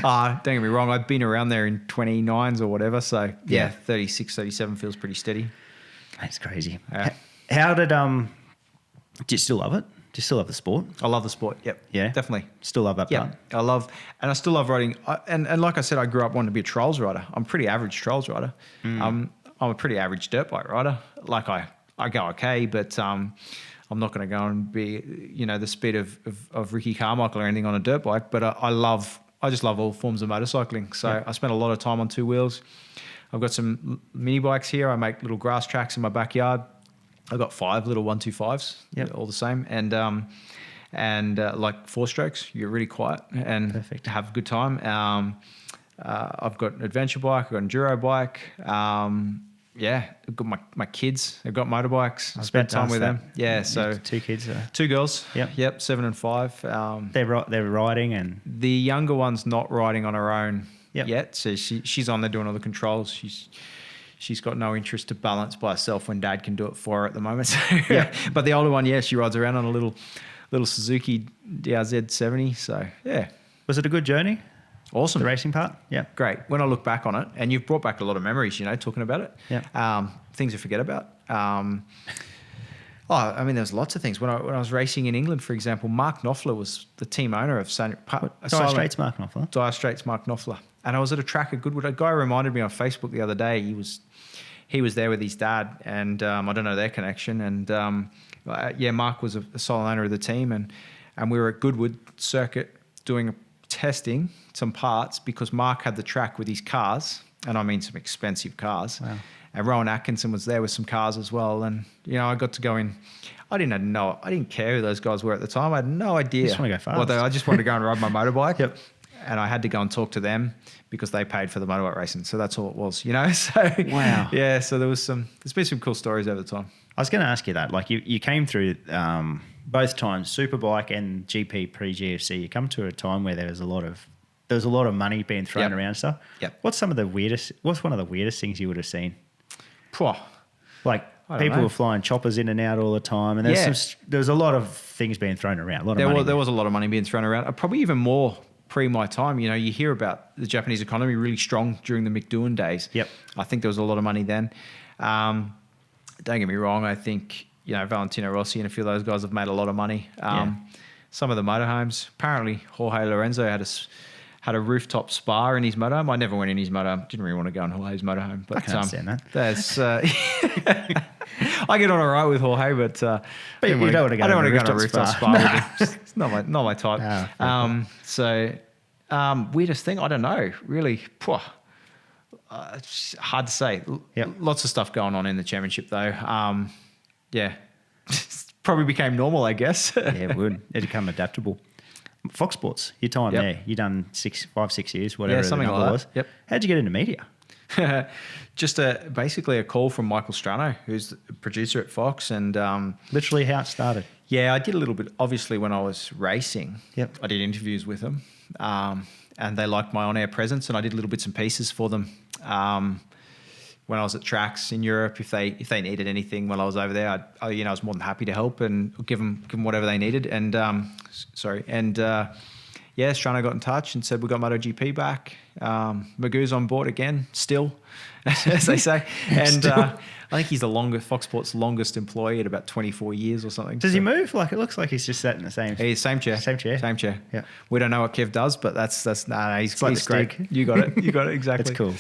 B: Don't get me wrong. I've been around there in 29s or whatever. So, 36, 37 feels pretty steady.
A: That's crazy.
B: Yeah.
A: How did... do you still love it? Do you still love the sport?
B: I love the sport. Yep.
A: Yeah?
B: Definitely.
A: Still love that part?
B: I still love riding. And like I said, I grew up wanting to be a trials rider. I'm a pretty average trials rider. I'm a pretty average dirt bike rider. Like I go okay, but I'm not going to go and be, the speed of Ricky Carmichael or anything on a dirt bike. But I just love all forms of motorcycling. So I spend a lot of time on two wheels. I've got some mini bikes here. I make little grass tracks in my backyard. I've got 5 little 125s, all the same. And like 4 strokes, you're really quiet and
A: perfect.
B: Have a good time. I've got an adventure bike. I've got an enduro bike. I've got my kids. They've got motorbikes. I spend time with them. Yeah, so
A: 2 kids.
B: 2 girls.
A: Yep,
B: 7 and 5.
A: They're riding, and
B: the younger one's not riding on her own yet. So she's on there doing all the controls. She's got no interest to balance by herself when Dad can do it for her at the moment. So, but the older one, she rides around on a little Suzuki DRZ70. So
A: was it a good journey?
B: Awesome.
A: The racing part? Yeah.
B: Great. When I look back on it, and you've brought back a lot of memories, talking about it.
A: Yeah.
B: Things I forget about. There's lots of things. When I was racing in England, for example, Mark Knopfler was the team owner of
A: Dire Straits Mark Knopfler?
B: Dire Straits Mark Knopfler. And I was at a track at Goodwood. A guy reminded me on Facebook the other day. He was there with his dad, and I don't know their connection. And Mark was a sole owner of the team, and we were at Goodwood Circuit doing testing some parts because Mark had the track with his cars, and I mean some expensive cars.
A: Wow.
B: And Rowan Atkinson was there with some cars as well. And I got to go in. I didn't care who those guys were at the time. I had no idea.
A: You just want to go fast.
B: I just wanted to go and ride my motorbike.
A: Yep.
B: and I had to go and talk to them because they paid for the motorbike racing. So that's all it was, you know. So
A: Wow.
B: yeah. So there's been some cool stories over the time.
A: I was going to ask you that. Like you came through both times, Superbike and GP pre-GFC. You come to a time where there was a lot of money being thrown around stuff.
B: Yep.
A: What's one of the weirdest things you would have seen?
B: Pwah.
A: Like people were flying choppers in and out all the time, and there's a lot of things being thrown around.
B: There was a lot of money being thrown around. Probably even more pre my time. You know, you hear about the Japanese economy really strong during the McDoohan days.
A: Yep.
B: I think there was a lot of money then. Don't get me wrong. I think, you know, Valentino Rossi and a few of those guys have made a lot of money. Some of the motorhomes, apparently Jorge Lorenzo had a rooftop spa in his motorhome. I never went in his motorhome. Didn't really want to go in Jorge's motorhome. But,
A: I can understand that.
B: That's I get on all right with Jorge, but
A: you don't want to go on a rooftop spa.
B: with him. It's not my type. Weirdest thing, I don't know. Really, it's hard to say.
A: Yep.
B: Lots of stuff going on in the championship, though. Probably became normal, I guess.
A: Yeah, it would. It'd become adaptable. Fox Sports, your time there. You done 5-6 years, whatever
B: something
A: the number
B: like that.
A: was.
B: Yep.
A: How'd you get into media?
B: Just basically a call from Michael Strano, who's the producer at Fox, and
A: Literally how it started.
B: yeah, I did a little bit. Obviously, when I was racing,
A: Yep.
B: I did interviews with them, and they liked my on-air presence, and I did little bits and pieces for them. When I was at tracks in Europe, if they needed anything while I was over there, I was more than happy to help and give them whatever they needed. And Strano got in touch and said we got Moto GP back. Magoo's on board again, still, as they say. And I think he's the Fox Sports longest employee at about 24 years or something.
A: Does he move? Like it looks like he's just sat in the same.
B: He's same chair.
A: Same chair.
B: Yeah. We don't know what Kev does, but that's he's
A: like the
B: great.
A: stick.
B: You got it. Exactly.
A: That's cool.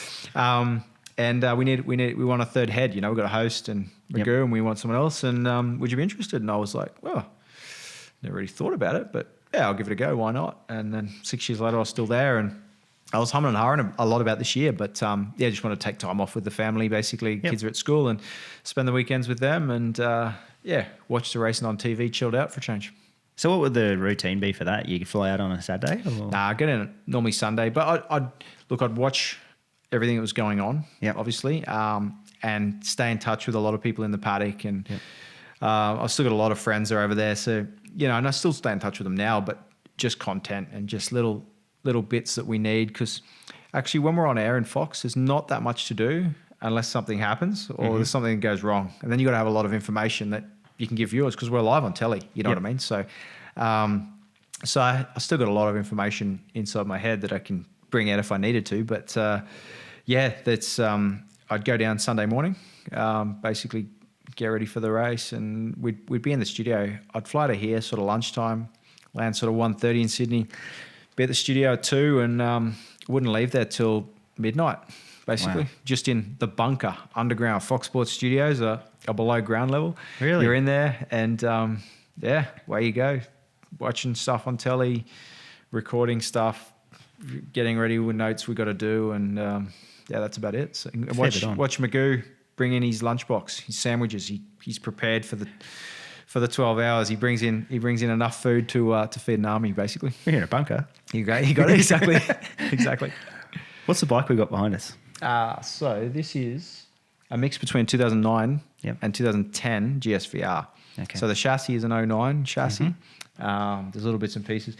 B: And we want a third head. You know, we've got a host and Magoo, and we want someone else. And would you be interested? And I was like, well, never really thought about it, but yeah, I'll give it a go. Why not? And then 6 years later, I was still there, and I was humming and hawing a lot about this year. But just want to take time off with the family. Basically, kids are at school, and spend the weekends with them, and watch the racing on TV, chilled out for a change.
A: So what would the routine be for that? You could fly out on a Saturday? Or?
B: Nah, I get in normally Sunday, but I'd watch everything that was going on, obviously, and stay in touch with a lot of people in the paddock. And I've still got a lot of friends that are over there. So, you know, and I still stay in touch with them now, but just content and just little bits that we need. Because actually when we're on air in Fox, there's not that much to do unless something happens or there's something that goes wrong. And then you got to have a lot of information that you can give viewers because we're live on telly, you know what I mean? So, I still got a lot of information inside my head that I can bring out if I needed to, but I'd go down Sunday morning, basically get ready for the race, and we'd be in the studio. I'd fly to here sort of lunchtime, land sort of 1:30 in Sydney, be at the studio at 2, and wouldn't leave there till midnight, basically. Wow. Just in the bunker, underground. Fox Sports studios are below ground level.
A: Really?
B: You're in there, and away you go, watching stuff on telly, recording stuff, getting ready with notes we got to do, and that's about it. So watch Magoo bring in his lunchbox, his sandwiches. He's prepared for the 12 hours. He brings in enough food to feed an army, basically.
A: We're in a bunker.
B: You got it exactly.
A: What's the bike we got behind us?
B: So this is a mix between 2009 and 2010 Gsxr.
A: Okay.
B: So the chassis is an 09 chassis. There's little bits and pieces.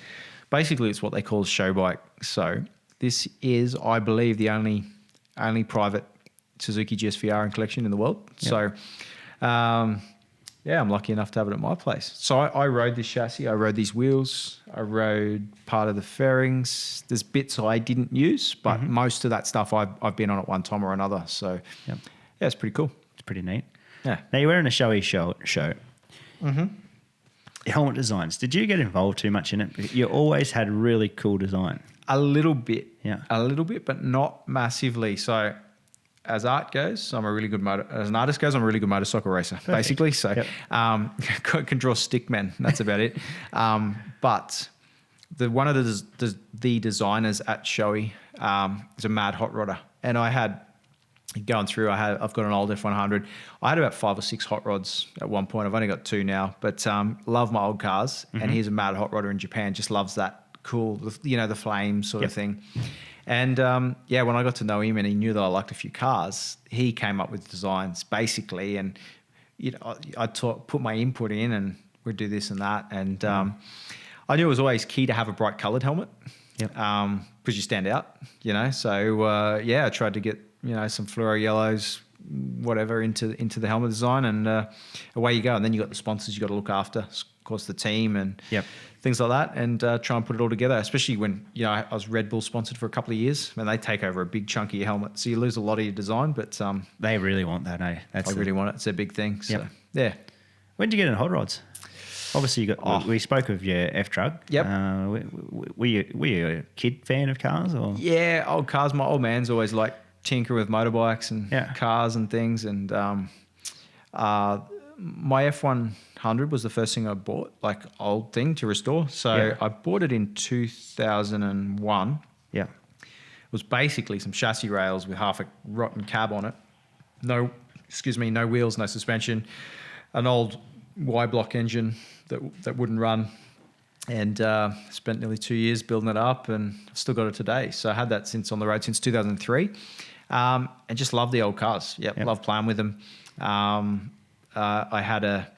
B: Basically, it's what they call a show bike. So this is, I believe, the only private Suzuki Gsxr in collection in the world. Yep. So, I'm lucky enough to have it at my place. So I rode this chassis. I rode these wheels. I rode part of the fairings. There's bits I didn't use, but most of that stuff I've been on at one time or another. So, it's pretty cool.
A: It's pretty neat.
B: Yeah.
A: Now, you're wearing a showy show. Helmet designs. Did you get involved too much in it? You always had really cool design.
B: A little bit.
A: Yeah.
B: A little bit, but not massively. So as art goes, as an artist goes, I'm a really good motorcycle racer, basically. So can draw stick men. That's about it. But one of the designers at Shoei is a mad hot rodder. And I had going through, I've got an old F100. I had about 5 or 6 hot rods at one point. I've only got 2 now, but love my old cars. And he's a mad hot rodder in Japan, just loves that cool, the flame sort of
A: Yep.
B: thing. And when I got to know him and he knew that I liked a few cars, he came up with designs basically, and I put my input in, and we'd do this and that. And I knew it was always key to have a bright coloured helmet, because you stand out, So I tried to get some fluoro yellows, whatever, into the helmet design, and away you go. And then you got the sponsors you got to look after, of course, the team and things like that, and try and put it all together. Especially when I was Red Bull sponsored for a couple of years, and they take over a big chunk of your helmet, so you lose a lot of your design. But
A: they really want that, eh?
B: I really want it. It's a big thing. So yeah.
A: When did you get in hot rods? Obviously, you got. We spoke of your F truck.
B: Yep.
A: Were you a kid fan of cars, or?
B: Yeah, old cars. My old man's always liked tinker with motorbikes and cars and things, and my F100 was the first thing I bought, like old thing to restore. So I bought it in 2001.
A: Yeah.
B: It was basically some chassis rails with half a rotten cab on it. No wheels, no suspension, an old Y-block engine that wouldn't run, and spent nearly 2 years building it up, and I've still got it today. So I had that on the road since 2003, and just love the old cars. Love playing with them. I've had a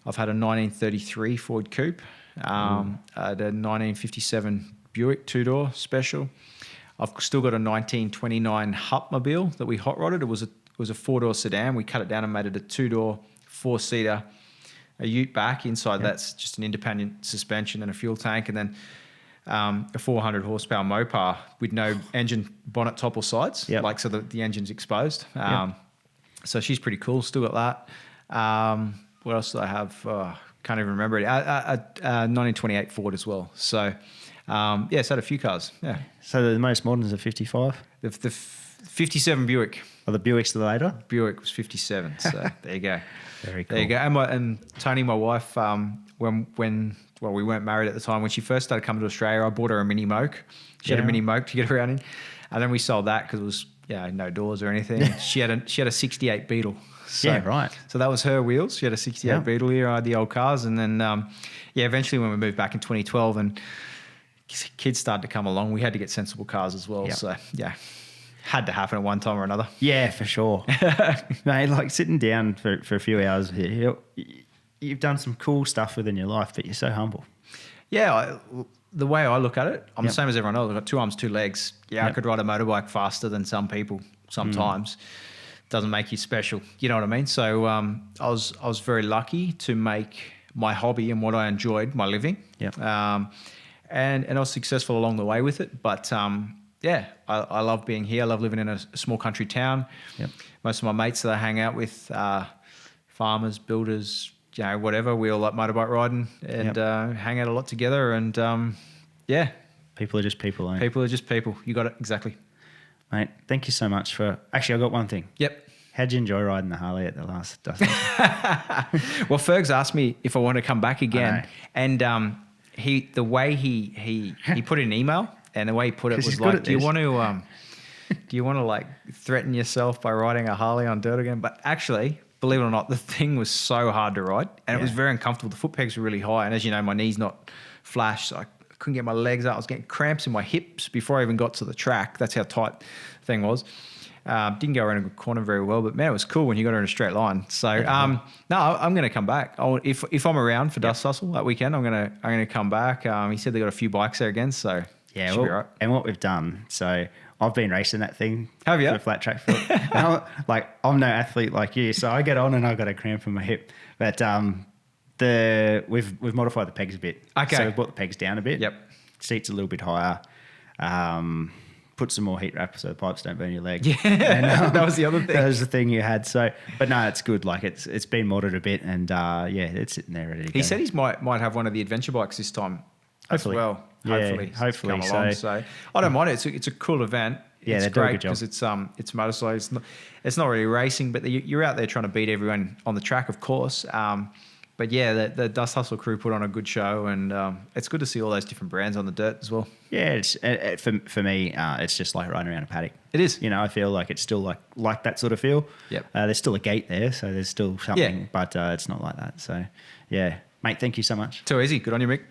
B: 1933 Ford Coupe, I had a 1957 Buick two-door special. I've still got a 1929 Hupmobile that we hot rodded. It was a four-door sedan. We cut it down and made it a two-door, four-seater, a ute back. Inside that's just an independent suspension and a fuel tank, and then a 400 horsepower Mopar with no engine bonnet, top or sides, so the engine's exposed. So she's pretty cool. Still got that. What else do I have? Can't even remember it. 1928 Ford as well. So so I had a few cars. Yeah.
A: So the most modern is a 55?
B: The 57 Buick.
A: Oh, the Buick's the later?
B: Buick was 57. So there you go.
A: Very cool.
B: There you go. And Tony, my wife, when we weren't married at the time, when she first started coming to Australia, I bought her a mini moke. She had a mini moke to get around in, and then we sold that because it was no doors or anything. She had a 68 Beetle. So,
A: right.
B: So that was her wheels. She had a 68 Beetle here. I had the old cars, and then eventually when we moved back in 2012 and kids started to come along, we had to get sensible cars as well. So had to happen at one time or another.
A: Yeah, for sure. Mate, like sitting down for a few hours here, you've done some cool stuff within your life, but you're so humble.
B: Yeah, the way I look at it, I'm the same as everyone else. I've got 2 arms, 2 legs. I could ride a motorbike faster than some people sometimes. Doesn't make you special. You know what I mean? So I was very lucky to make my hobby and what I enjoyed my living. And I was successful along the way with it. But I love being here. I love living in a small country town. Most of my mates that I hang out with, farmers, builders, whatever, we all like motorbike riding and hang out a lot together. And
A: people are just people, eh?
B: People are just people. You got it, exactly.
A: Mate, thank you so much for... Actually, I got one thing.
B: Yep.
A: How'd you enjoy riding the Harley at the last dust?
B: Well, Fergs asked me if I want to come back again, and the way he put in an email, and the way he put it was like, do you want to like threaten yourself by riding a Harley on dirt again? But actually, believe it or not, the thing was so hard to ride, and it was very uncomfortable. The foot pegs were really high, and as you know, my knee's not flash, so I couldn't get my legs up. I was getting cramps in my hips before I even got to the track. That's how tight the thing was. Didn't go around a corner very well, but man, it was cool when you got her in a straight line. So no, I'm going to come back. If I'm around for Dust Hustle that weekend, I'm going to come back. He said they got a few bikes there again, so should be right.
A: And what we've done, so I've been racing that thing.
B: Have you?
A: For flat track foot. I'm no athlete like you, so I get on and I got a cramp in my hip, but we've modified the pegs a bit.
B: Okay.
A: So we've brought the pegs down a bit.
B: Yep.
A: Seats a little bit higher. Put some more heat wrap so the pipes don't burn your leg.
B: Yeah, and, that was the other thing.
A: That was the thing you had. So, but no, it's good. Like it's been modded a bit, and it's sitting there ready to go.
B: He said he might have one of the adventure bikes this time.
A: Hopefully.
B: As well.
A: Hopefully.
B: Come along. So I don't mind it. It's a cool event.
A: Yeah,
B: it's
A: they do a
B: great
A: good job.
B: because it's motorcycle. It's not really racing, but you're out there trying to beat everyone on the track, of course. But yeah, the Dust Hustle crew put on a good show, and it's good to see all those different brands on the dirt as well.
A: Yeah, for me, it's just like riding around a paddock.
B: It is.
A: I feel like it's still like that sort of feel.
B: Yep.
A: There's still a gate there, so there's still something, but it's not like that. So yeah, mate, thank you so much.
B: Too easy. Good on you, Mick.